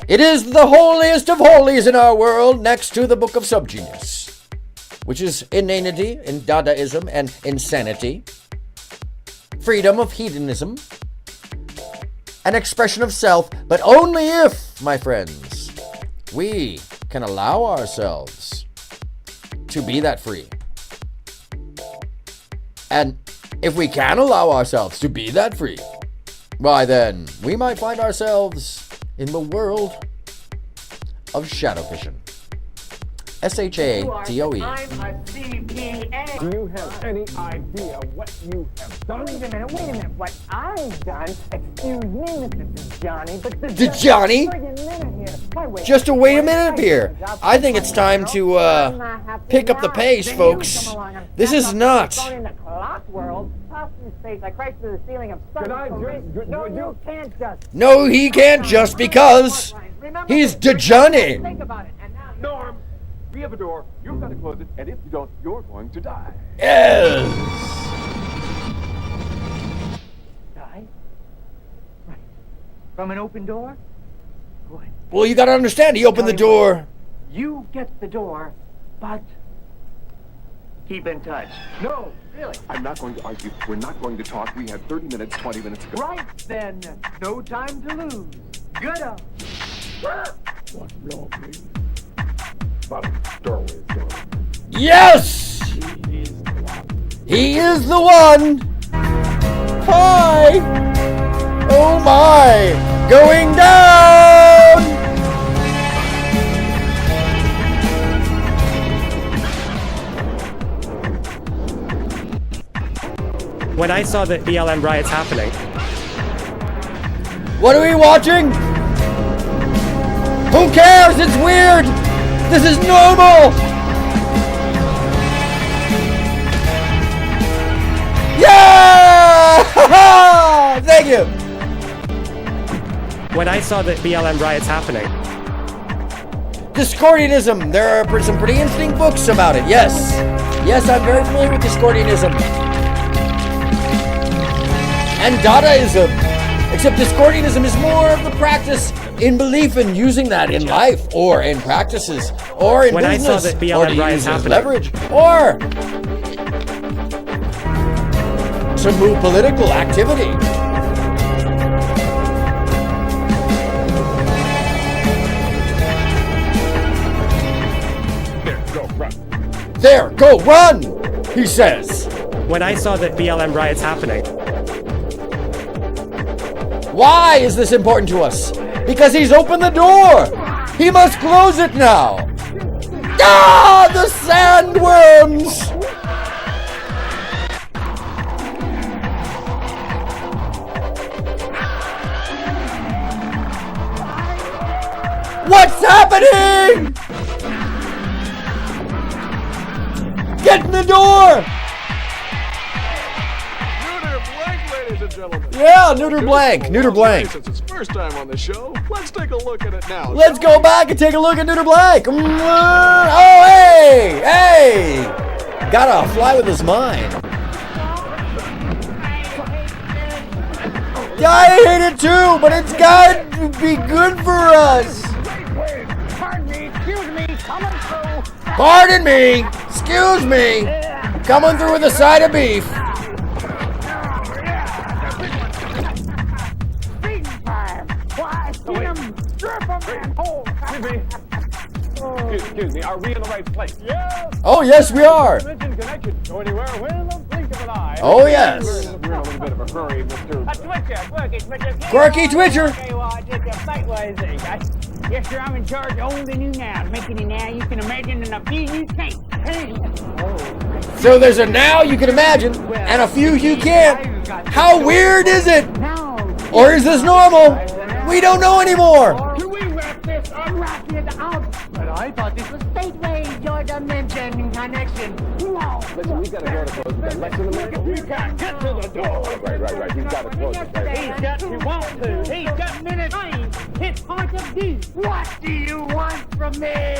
It is the holiest of holies in our world, next to the Book of Subgenius, which is inanity and Dadaism and insanity, freedom of hedonism, an expression of self, but only if, my friends, we can allow ourselves to be that free. And if we can allow ourselves to be that free, why then, we might find ourselves in the world of shadow vision. SHADOE. Do you have any idea what you have done? Wait a minute. What I've done? Excuse me, Mr. Johnny, but Johnny? Just to wait a minute here. I think it's time to pick up the pace, folks. This is not. No, he can't just because he's the Johnny. Norm, we have a door. You've got to close it, and if you don't, you're going to die. Yes. Die? Right. From an open door? Good. Well, you gotta understand, he opened the door. You get the door, but keep in touch. No, really. I'm not going to argue. We're not going to talk. We had 30 minutes, 20 minutes ago. Right then. No time to lose. Good up. One blow, please. Bottom doorway is going. Yes! He is the one. Hi! Oh my! Going down! When I saw the BLM riots happening. What are we watching? Who cares? It's weird! This is normal! Yeah! Thank you! When I saw the BLM riots happening. Discordianism. There are some pretty interesting books about it. Yes. Yes, I'm very familiar with Discordianism. And Dadaism. Except Discordianism is more of the practice in belief in using that in life, or in practices, or in when business, I saw the BLM or to riots use as happening. leverage, or to move political activity. There, go run, he says. When I saw the BLM riots happening. Why is this important to us? Because he's opened the door. He must close it now. Ah, the sandworms. What's happening? Get in the door. Yeah, neuter blank. Neuter blank. Since it's first time on the show, let's take a look at it now. Let's go back and take a look at neuter blank. Oh, hey! Hey! Gotta fly with his mind. I hate it too, but it's got to be good for us. Pardon me, excuse me, coming through. Pardon me, excuse me. Coming through with a side of beef. Excuse me, are we in the right place? Yes! Oh, yes, we are. Connection. Go anywhere within the blink of an eye. Oh, yes. We're in a little bit of a hurry, Mr. Quirky Twitcher. Okay, well, just a sideways thing. Yes, sir, I'm in charge of only new now. Making it now you can imagine and a few you can't. So there's a now you can imagine and a few you can't. How weird is it? Or is this normal? We don't know anymore. Do we wrap this up? Wrap it up. But I thought this was gateway, your dimension connection. Whoa. Listen, we got a door to close. We got less than a minute. We can't get to the door. Right. We've got to close it. Right. He's got to want to. He's got minute. His point of view. What do you want from me?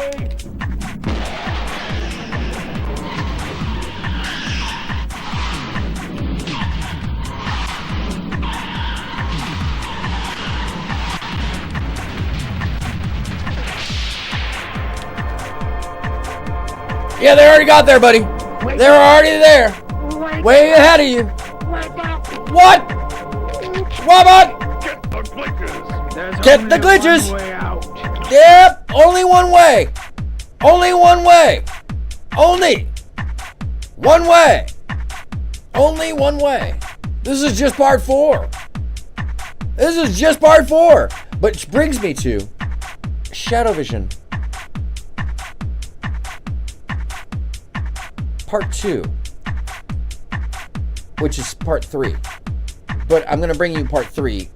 Yeah, they already got there, buddy. They're already there. Way ahead of you. What? What? Get the glitches. Yep, only one way. Only one way. Only one way. Only one way. This is just part 4. This is just part 4. Which brings me to Shadow Vision. Part 2. Which is part 3. But I'm going to bring you part 3.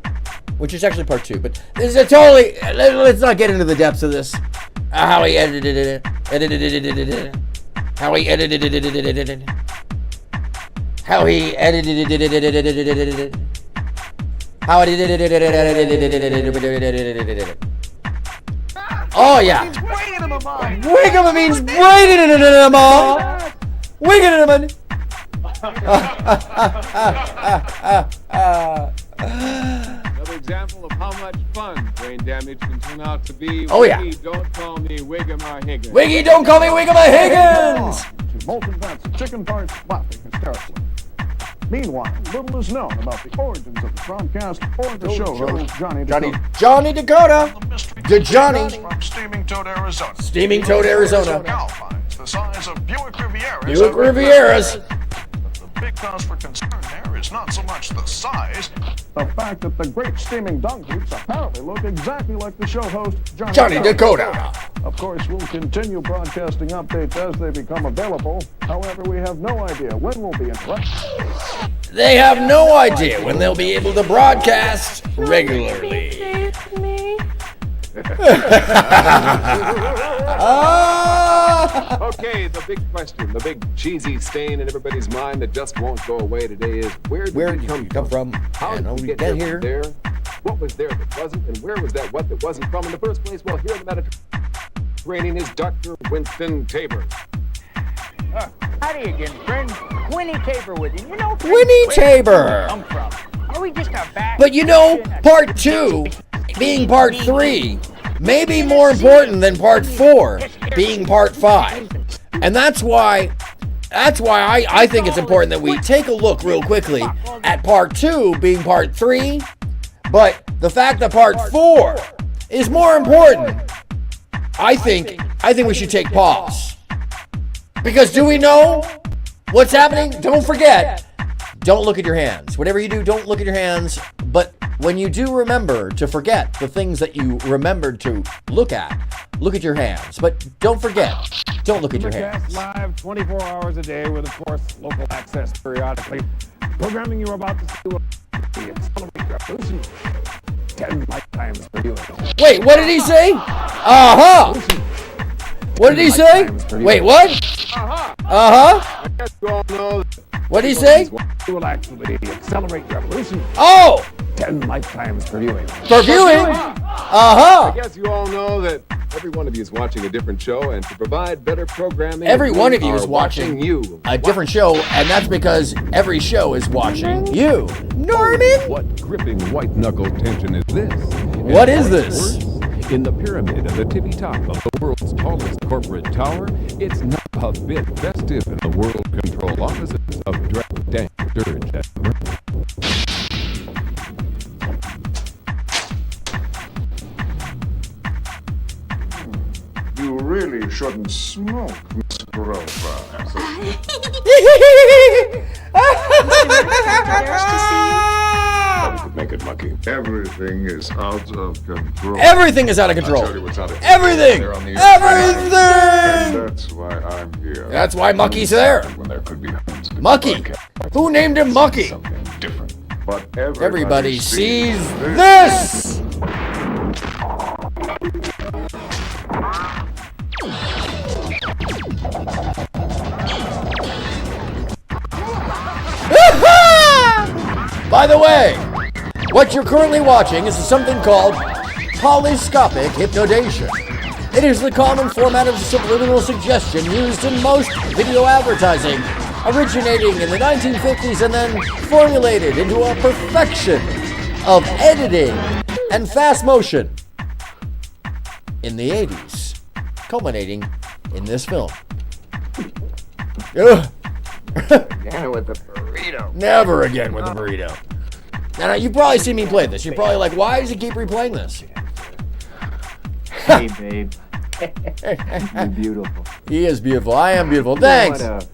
Which is actually part 2. But this is a totally... Let's not get into the depths of this. How he edited it. How he edited it. How he edited it. How it. Oh yeah. Wiggle means braided in a mall. Wiggle in a man. Another example of how much fun brain damage can turn out to be. Oh yeah. Wiggy, don't call me Wiggama Higgins. Wiggy, don't call me Wiggama Higgins. Molten vats of chicken parts laughing hysterically. Meanwhile, little is known about the origins of the broadcast or the show host, Johnny Dakota. Johnny Dakota. Good Johnny. From Steaming Toad, Arizona. Steaming Toad, Arizona. Alpines, the size of Buick Rivieras. Buick Rivieras. The big cause for concern there is not so much the size, the fact that the great steaming dung heaps apparently look exactly like the show host, Johnny Dakota. Of course, we'll continue broadcasting updates as they become available. However, we have no idea when we'll be interrupted. They have no idea when they'll be able to broadcast regularly. Okay, the big question, the big cheesy stain in everybody's mind that just won't go away today is where did you come from? How did you get here? There? What was there that wasn't? And where was that what that wasn't from in the first place? Well, here in the Mediterranean is Dr. Winston Tabor. Howdy again, friend. Winnie Tabor with you. You know, Winnie Tabor. Come from? Are we just a back? But you know, part 2 being part 3 may be more important than part 4 being part 5. And that's why I think it's important that we take a look real quickly at part 2 being part 3. But the fact that part 4 is more important, I think we should take pause. Because do we know what's happening? Don't forget, don't look at your hands. Whatever you do, don't look at your hands. But when you do remember to forget the things that you remembered to look at your hands. But don't forget, don't look at your hands. Live 24 hours a day with, of course, local access periodically. Programming you're about to see will be accelerate revolution 10 lifetimes per viewing. Wait, what did he say? Uh-huh. What did he say? Wait, what? Uh-huh. I guess you all know what did he say? Will actually accelerate revolution. Oh! 10 lifetimes per viewing. For viewing? Uh-huh. I guess you all know that every one of you is watching a different show, and to provide better programming, every one of you are is watching you. a different show, and that's because every show is watching you. Norman? What gripping white-knuckle tension is this? What is this? In the pyramid at the tippy top of the world's tallest corporate tower, it's not a bit festive in the world control offices of Dread, Dank, Dirge, and Murder. You really shouldn't smoke, Miss Grover. Could make it mucky. Everything is out of control. Everything is out of control. I'll tell you what's out of Everything. control. Everything. And that's why I'm here. That's why Mucky's there. When there could be Mucky. Who named him Mucky? different. But Everybody sees this. By the way, what you're currently watching is something called polyscopic hypnodation. It is the common format of subliminal suggestion used in most video advertising, originating in the 1950s and then formulated into a perfection of editing and fast motion in the 80s, culminating in this film. Ugh. Again with the burrito. Never again with the burrito. Now, you've probably seen me play this. You're probably like, why does he keep replaying this? Hey, babe. You're beautiful. He is beautiful. I am beautiful. Thanks. You wanna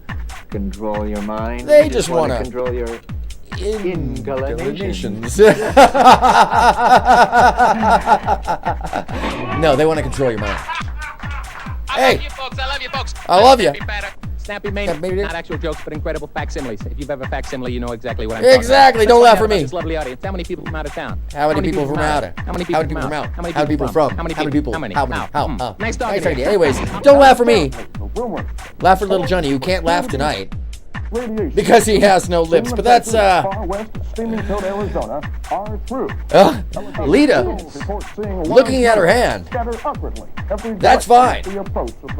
control your mind? They You just wanna wanna control your inclinations. No, they want to control your mind. I love you folks. I love you folks. I love you. Snappy made not actual jokes, but incredible facsimiles. If you've ever facsimile, you know exactly what I'm Exactly. talking about. Don't laugh at me. This lovely audience. How many people from out of town? How many people from out? How many people from out? How many people from? How many people? How many? How many? How? Nice talking to you. Anyways, don't laugh for me. Laugh for little Johnny, who can't laugh tonight because he has no lips. But that's Far west steaming toward Arizona are through. Lita looking at her hand. That's fine.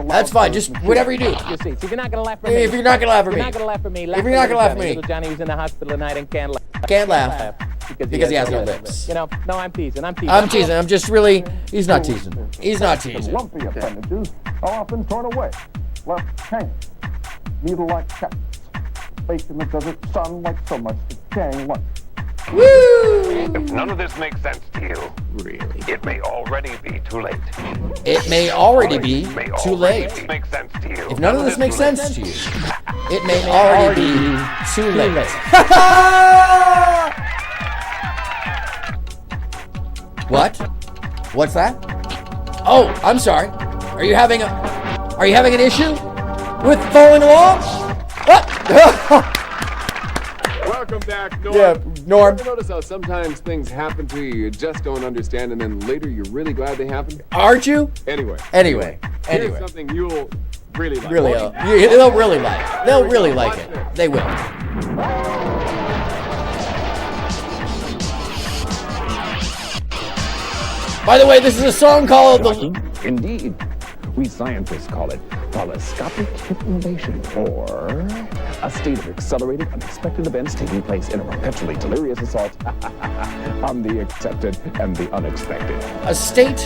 That's fine. Just whatever you do. You see, if you're not gonna laugh for me, If you're not gonna laugh for me, you're not gonna laugh for me. if you're not gonna laugh for me, Little Johnny was in the hospital tonight and can't laugh. Can't laugh because he has no lips. You know, no, I'm teasing. I'm teasing. I'm teasing. I'm just really. He's not teasing. He's not teasing. Lumpy appendages are often torn away, left hanging, needle-like cactus, baked in the desert sun like so much decaying light. Woo! If none of this makes sense to you, really, it may already be too late. It may already be too late. Make sense to you. If none of this makes sense to you, it may already be too late. What? What's that? Oh, I'm sorry. Are you having an issue with following along? What? Welcome back, Norm. Yeah, Norm. You ever notice how sometimes things happen to you just don't understand, and then later you're really glad they happened? Aren't you? Anyway. Anyway. Here's something you'll really like. Really, they'll really like it. They'll really like it. They will. By the way, this is a song called Indeed. We scientists call it polyscopic hypnovation, or a state of accelerated, unexpected events taking place in a perpetually delirious assault on the accepted and the unexpected. A state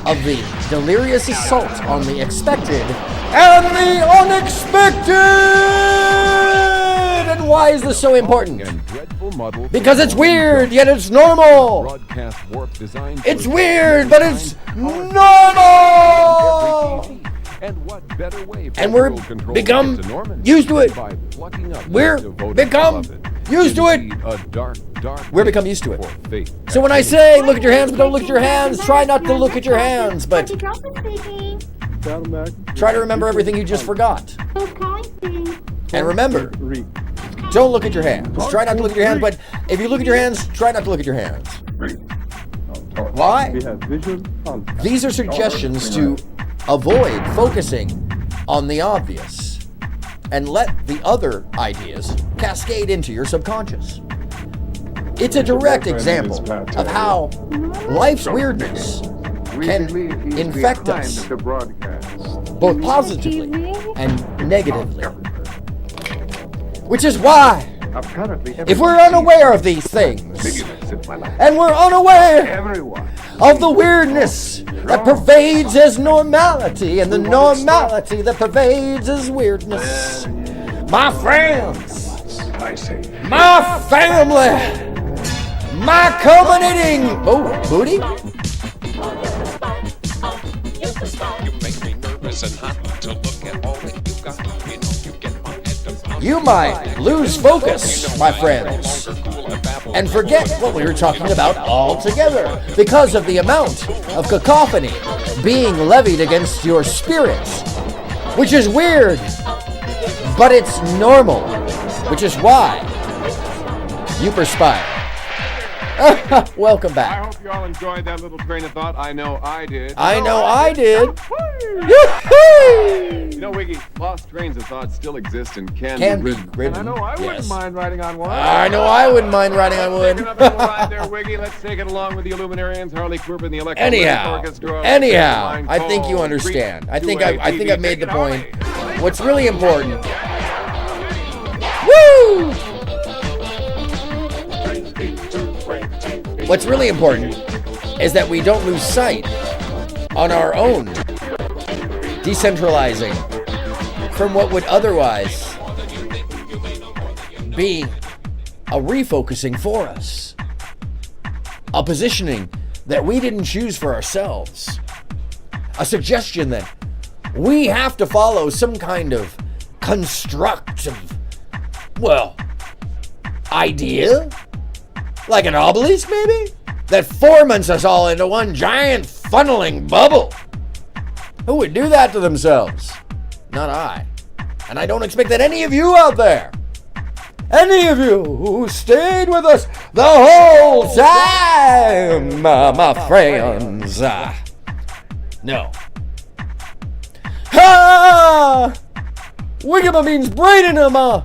of the delirious assault on the expected and the unexpected! And why is this so important? Because it's weird, yet it's normal! It's weird, but it's normal! And we're become used to it. We're become used to it. We're become used to it. So when I say look at your hands, but don't look at your hands, try not to look at your hands, but try to remember everything you just forgot. And remember, don't look at your hands. Try not to look at your hands, but if you look at your hands, try not to look at your hands. Why? These are suggestions to avoid focusing on the obvious and let the other ideas cascade into your subconscious. It's a direct example of how life's weirdness can infect us, both positively and negatively. Which is why, if we're unaware of these things, and we're unaware of the weirdness that pervades as normality, and the normality that pervades as weirdness, my friends, my family, my culminating, booty? You make me nervous and hot to look at all that you got. You know you get my head. You might lose focus, my friends, and forget what we were talking about altogether because of the amount of cacophony being levied against your spirits, which is weird, but it's normal, which is why you perspire. Welcome back. I hope you all enjoyed that little train of thought. I know I did. I know I did. You know, Wiggy, lost trains of thought still exist and can be ridden. And I know I wouldn't mind riding on one. I know I wouldn't mind riding on one. Take it up a little ride there, Wiggy. Let's take it along with the Illuminarians, Harley Quinn, and the Electric Orchestra. Anyhow, I think you understand. I think I've made the point. What's really important. Woo! What's really important is that we don't lose sight on our own decentralizing from what would otherwise be a refocusing for us. A positioning that we didn't choose for ourselves. A suggestion that we have to follow some kind of constructive, well, idea? Like an obelisk, maybe? That formants us all into one giant funneling bubble. Who would do that to themselves? Not I. And I don't expect that any of you out there, any of you who stayed with us the whole time, my friends, no. Ha! Wigama means brain in 'em,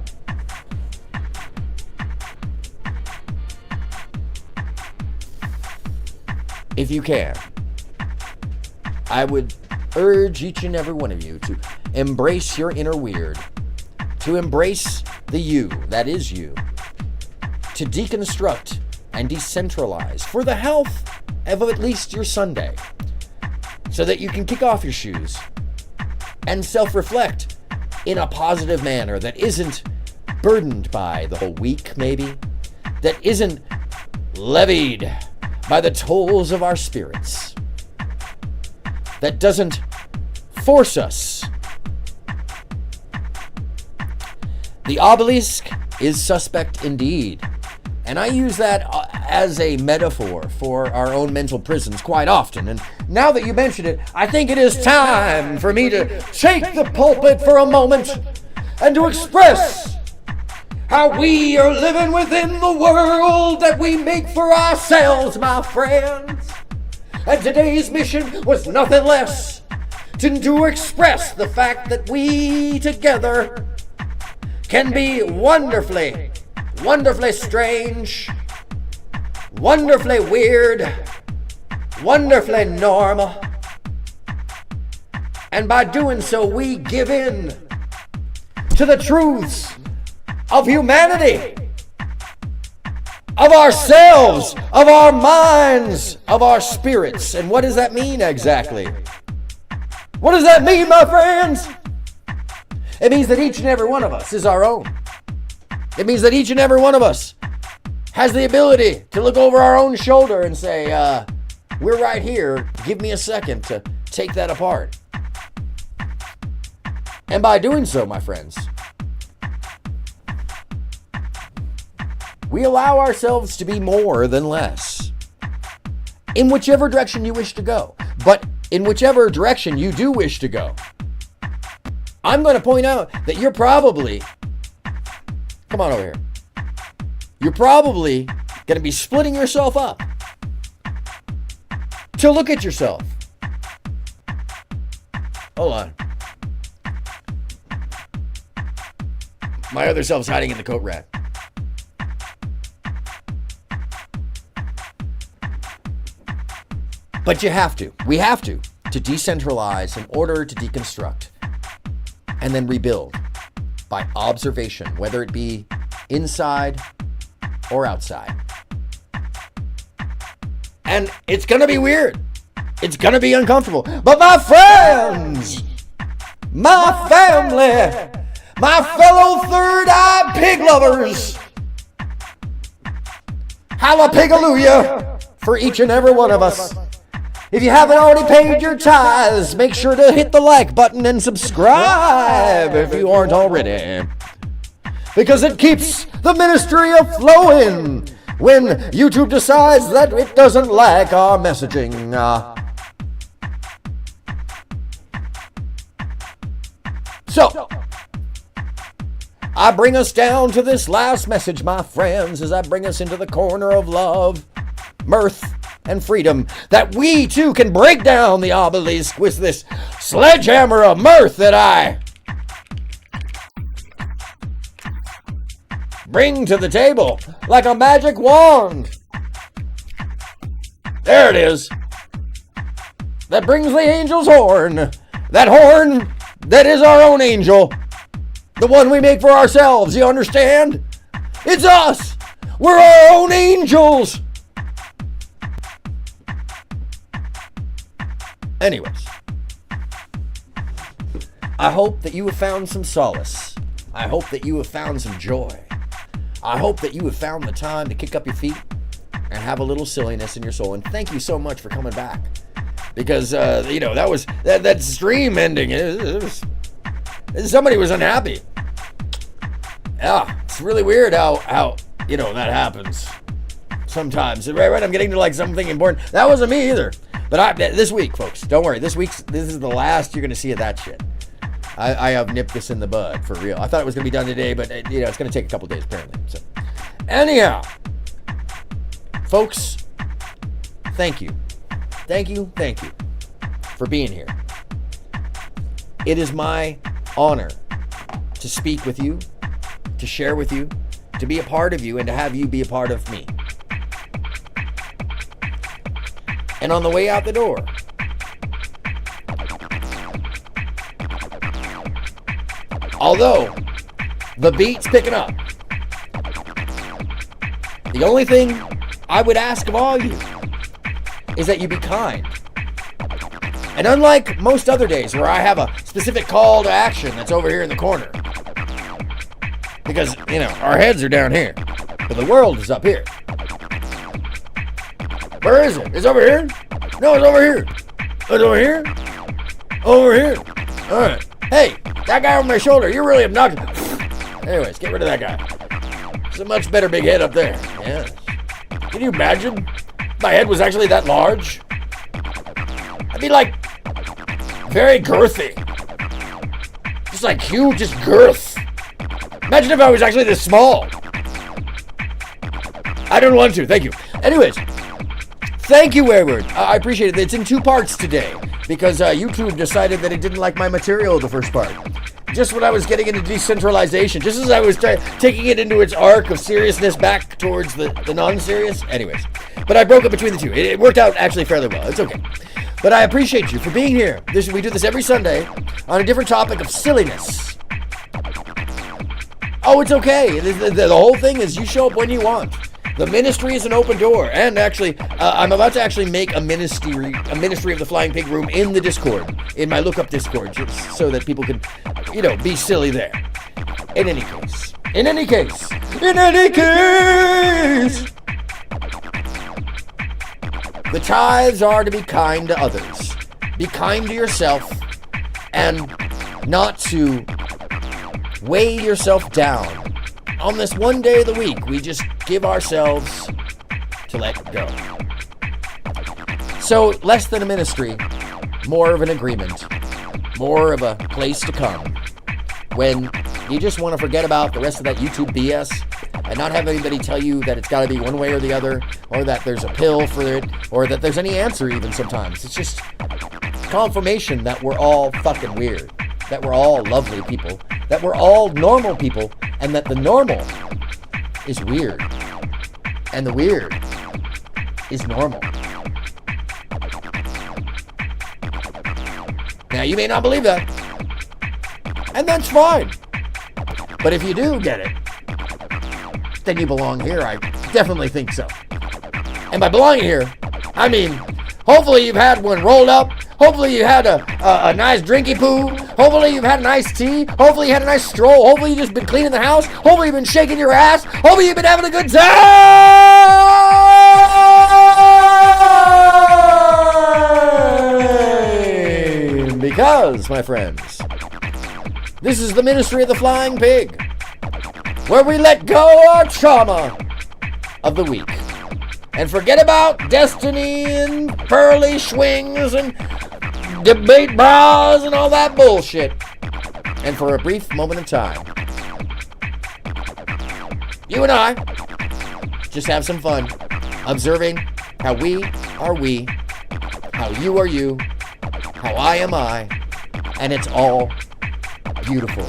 If you can, I would urge each and every one of you to embrace your inner weird, to embrace the you, that is you, to deconstruct and decentralize for the health of at least your Sunday, so that you can kick off your shoes and self-reflect in a positive manner that isn't burdened by the whole week, maybe, that isn't levied by the tolls of our spirits, that doesn't force us. The obelisk is suspect indeed, and I use that as a metaphor for our own mental prisons quite often. And now that you mention it, I think it is time for me to take the pulpit for a moment and to express how we are living within the world that we make for ourselves, my friends. And today's mission was nothing less than to express the fact that we together can be wonderfully, wonderfully strange, wonderfully weird, wonderfully normal. And by doing so, we give in to the truths of humanity, of ourselves, of our minds, of our spirits. And what does that mean exactly? What does that mean, my friends? It means that each and every one of us is our own. It means that each and every one of us has the ability to look over our own shoulder and say, we're right here. Give me a second to take that apart. And by doing so, my friends, we allow ourselves to be more than less. In whichever direction you wish to go. But in whichever direction you do wish to go, I'm going to point out that you're probably, come on over here, you're probably going to be splitting yourself up to look at yourself. Hold on. My other self's hiding in the coat rack. But you have to. We have to decentralize in order to deconstruct and then rebuild by observation, whether it be inside or outside. And it's going to be weird. It's going to be uncomfortable. But my friends, my family, my fellow third-eye pig lovers, hallelujah for each and every one of us. If you haven't already paid your tithes, make sure to hit the like button and subscribe if you aren't already. Because it keeps the ministry aflowing when YouTube decides that it doesn't like our messaging. So, I bring us down to this last message, my friends, as I bring us into the corner of love, mirth, and freedom, that we too can break down the obelisk with this sledgehammer of mirth that I bring to the table like a magic wand. There it is. That brings the angel's horn. That horn that is our own angel. The one we make for ourselves, you understand? It's us. We're our own angels. Anyways, I hope that you have found some solace. I hope that you have found some joy. I hope that you have found the time to kick up your feet and have a little silliness in your soul. And thank you so much for coming back. Because, that was, that stream ending, somebody was unhappy. Yeah, it's really weird how that happens sometimes. Right, I'm getting to like something important. That wasn't me either. But this week, folks, don't worry. This is the last you're going to see of that shit. I have nipped this in the bud, for real. I thought it was going to be done today, but, it's going to take a couple days, apparently. So, anyhow, folks, thank you. Thank you for being here. It is my honor to speak with you, to share with you, to be a part of you, and to have you be a part of me. And on the way out the door, although the beat's picking up, the only thing I would ask of all you is that you be kind. And unlike most other days where I have a specific call to action that's over here in the corner, because, our heads are down here, but the world is up here. Where is it? It's over here? No, it's over here. Oh, it's over here? Over here. All right. Hey, that guy over my shoulder, you're really obnoxious. Anyways, get rid of that guy. It's a much better big head up there. Yeah. Can you imagine? My head was actually that large. I'd be like very girthy. Just like huge, just girth. Imagine if I was actually this small. I don't want to. Thank you. Anyways, thank you, Wayward. I appreciate it. It's in 2 parts today because YouTube decided that it didn't like my material the first part. Just when I was getting into decentralization, just as I was taking it into its arc of seriousness back towards the non-serious. Anyways, but I broke it between the two. It worked out actually fairly well. It's okay. But I appreciate you for being here. We do this every Sunday on a different topic of silliness. Oh, it's okay. The whole thing is you show up when you want. The ministry is an open door. And actually, I'm about to actually make a ministry of the Flying Pig Room in the Discord, in my lookup Discord, just so that people can, be silly there. In any case, the tithes are to be kind to others. Be kind to yourself and not to weigh yourself down. On this one day of the week, we just give ourselves to let go. So, less than a ministry, more of an agreement, more of a place to come. When you just want to forget about the rest of that YouTube BS and not have anybody tell you that it's got to be one way or the other, or that there's a pill for it, or that there's any answer even sometimes. It's just confirmation that we're all fucking weird, that we're all lovely people, that we're all normal people, and that the normal is weird, and the weird is normal. Now, you may not believe that, and that's fine. But if you do get it, then you belong here. I definitely think so. And by belonging here, I mean, hopefully you've had one rolled up. Hopefully you had a nice drinky poo. Hopefully you've had a nice tea. Hopefully you had a nice stroll. Hopefully you've just been cleaning the house. Hopefully you've been shaking your ass. Hopefully you've been having a good time. Because, my friends, this is the ministry of the Flying Pig, where we let go our trauma of the week and forget about destiny and pearly swings and debate bras and all that bullshit. And for a brief moment of time, you and I just have some fun observing how we are we, how you are you, how I am I, and it's all beautiful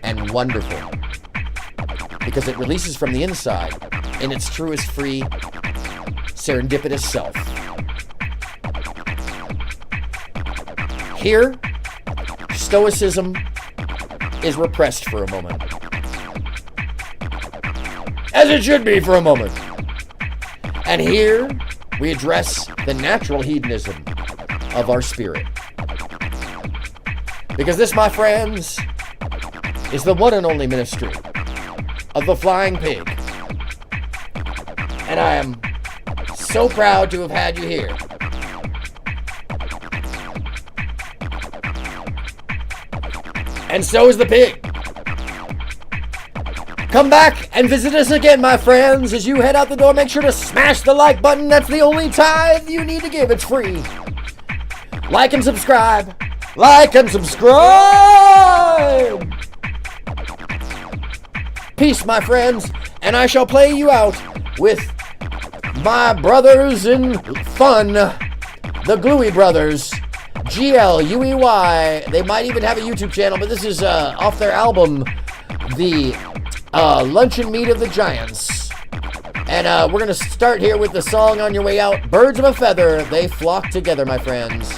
and wonderful because it releases from the inside in its truest, free, serendipitous self. Here, stoicism is repressed for a moment, as it should be for a moment. And here, we address the natural hedonism of our spirit. Because this, my friends, is the one and only ministry of the Flying Pig. And I am so proud to have had you here. And so is the pig. Come back and visit us again, my friends. As you head out the door, make sure to smash the like button. That's the only tithe you need to give. It's free. Like and subscribe. Like and subscribe. Peace, my friends. And I shall play you out with my brothers in fun, the Gluey Brothers. GLUEY. They might even have a YouTube channel, but this is off their album, The Luncheon Meat of the Giants. And we're going to start here with the song on your way out. Birds of a feather, they flock together, my friends.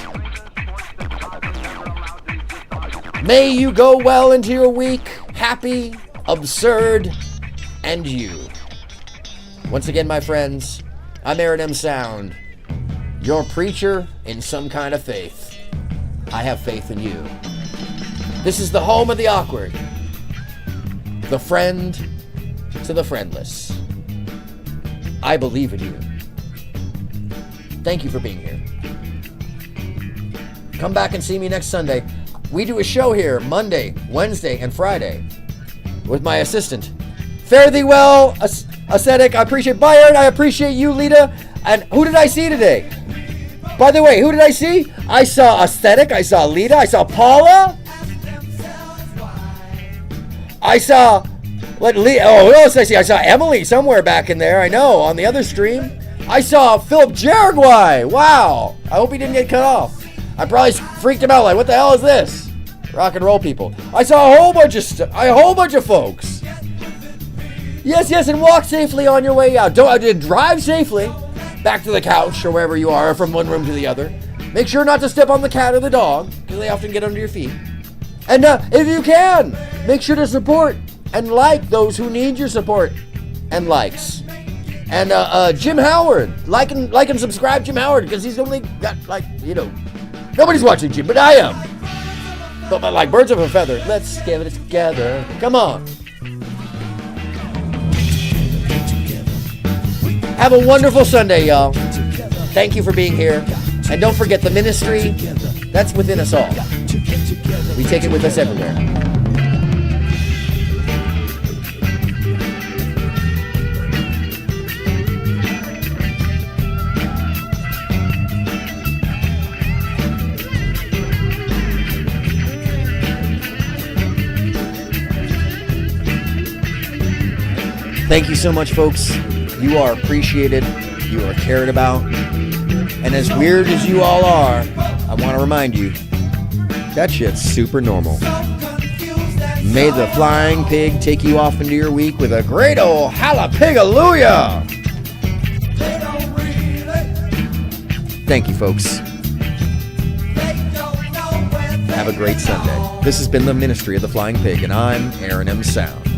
May you go well into your week. Happy, absurd, and you. Once again, my friends, I'm aronmsound, your preacher in some kind of faith. I have faith in you. This is the home of the awkward. The friend to the friendless. I believe in you. Thank you for being here. Come back and see me next Sunday. We do a show here Monday, Wednesday, and Friday with my assistant. Fare thee well, Ascetic. I appreciate Byron. I appreciate you, Lita. And who did I see today? By the way, who did I see? I saw Aesthetic, I saw Lita, I saw Paula. I saw, who else did I see? I saw Emily somewhere back in there, I know, on the other stream. I saw Philip Jaraguay. Wow. I hope he didn't get cut off. I probably freaked him out like, what the hell is this? Rock and roll people. I saw a whole bunch of folks. Yes, and walk safely on your way out. Drive safely back to the couch or wherever you are, from one room to the other. Make sure not to step on the cat or the dog, because they often get under your feet. And if you can, make sure to support and like those who need your support and likes. And Jim Howard, like and subscribe Jim Howard, because he's only got nobody's watching Jim, but I am. But like birds of a feather, let's get it together. Come on. Have a wonderful Sunday, y'all. Thank you for being here. And don't forget the ministry, that's within us all. We take it with us everywhere. Thank you so much, folks. You are appreciated. You are cared about. And as weird as you all are, I want to remind you, that shit's super normal. May the Flying Pig take you off into your week with a great old hallelujah. Thank you, folks. Have a great Sunday. This has been the Ministry of the Flying Pig, and I'm aronmsound.